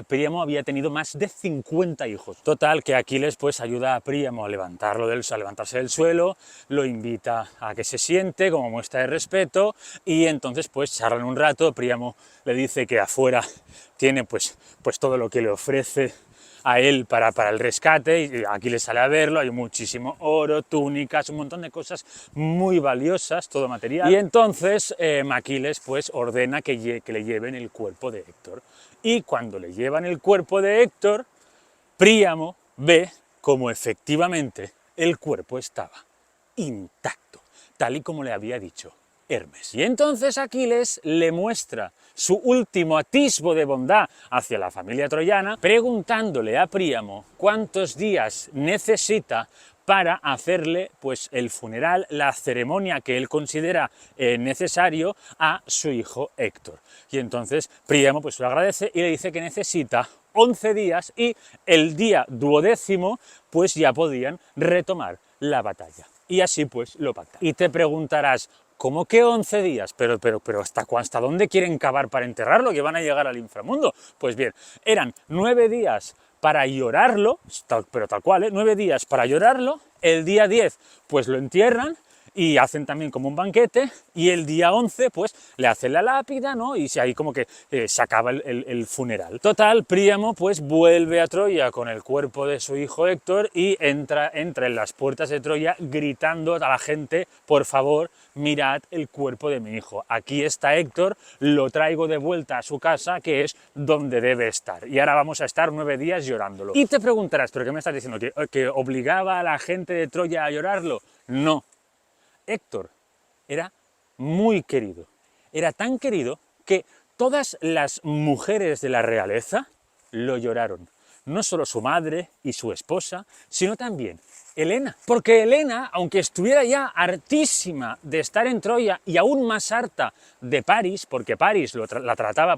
Príamo había tenido más de 50 hijos. Total, que Aquiles pues ayuda a Príamo a levantarse del suelo, lo invita a que se siente como muestra de respeto y entonces pues charlan un rato. Príamo le dice que afuera tiene pues todo lo que le ofrece a él para el rescate, y Aquiles sale a verlo, hay muchísimo oro, túnicas, un montón de cosas muy valiosas, todo material, y entonces Aquiles pues ordena que le lleven el cuerpo de Héctor, y cuando le llevan el cuerpo de Héctor, Príamo ve como efectivamente el cuerpo estaba intacto, tal y como le había dicho Hermes. Y entonces Aquiles le muestra su último atisbo de bondad hacia la familia troyana, preguntándole a Príamo cuántos días necesita para hacerle pues el funeral, la ceremonia que él considera necesario a su hijo Héctor. Y entonces Príamo pues lo agradece y le dice que necesita 11 días y el día 12º pues ya podían retomar la batalla. Y así pues lo pactan. Y te preguntarás, ¿cómo que 11 días? Pero ¿hasta dónde quieren cavar para enterrarlo? ¿Que van a llegar al inframundo? Pues bien, eran 9 días para llorarlo, pero tal cual, 9 días para llorarlo, el día 10 pues lo entierran, y hacen también como un banquete, y el día 11 pues le hacen la lápida, ¿no? Y ahí como que se acaba el funeral. Total, Príamo pues vuelve a Troya con el cuerpo de su hijo Héctor y entra en las puertas de Troya gritando a la gente, por favor, mirad el cuerpo de mi hijo. Aquí está Héctor, lo traigo de vuelta a su casa, que es donde debe estar. Y ahora vamos a estar 9 días llorándolo. Y te preguntarás, ¿pero qué me estás diciendo? ¿Que obligaba a la gente de Troya a llorarlo? No. Héctor era muy querido, era tan querido que todas las mujeres de la realeza lo lloraron, no solo su madre y su esposa, sino también Helena, porque Helena, aunque estuviera ya hartísima de estar en Troya y aún más harta de París, porque París la trataba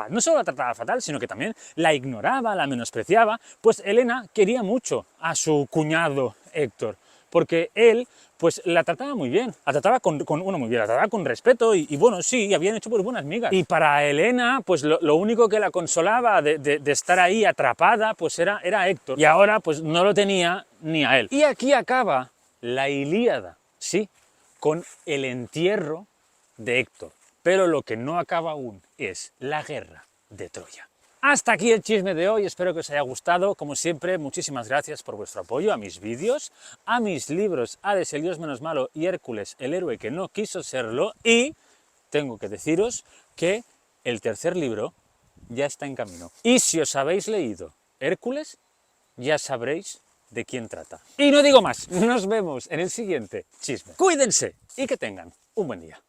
no solo la trataba fatal, sino que también la ignoraba, la menospreciaba, pues Helena quería mucho a su cuñado Héctor, porque él pues la trataba muy bien, la trataba la trataba con respeto y bueno, sí, habían hecho pues buenas migas. Y para Helena, pues lo único que la consolaba de estar ahí atrapada, pues era Héctor. Y ahora pues no lo tenía ni a él. Y aquí acaba la Ilíada, sí, con el entierro de Héctor. Pero lo que no acaba aún es la guerra de Troya. Hasta aquí el chisme de hoy, espero que os haya gustado. Como siempre, muchísimas gracias por vuestro apoyo a mis vídeos, a mis libros Hades, el dios menos malo, y Hércules, el héroe que no quiso serlo. Y tengo que deciros que el tercer libro ya está en camino. Y si os habéis leído Hércules, ya sabréis de quién trata. Y no digo más, nos vemos en el siguiente chisme. Cuídense y que tengan un buen día.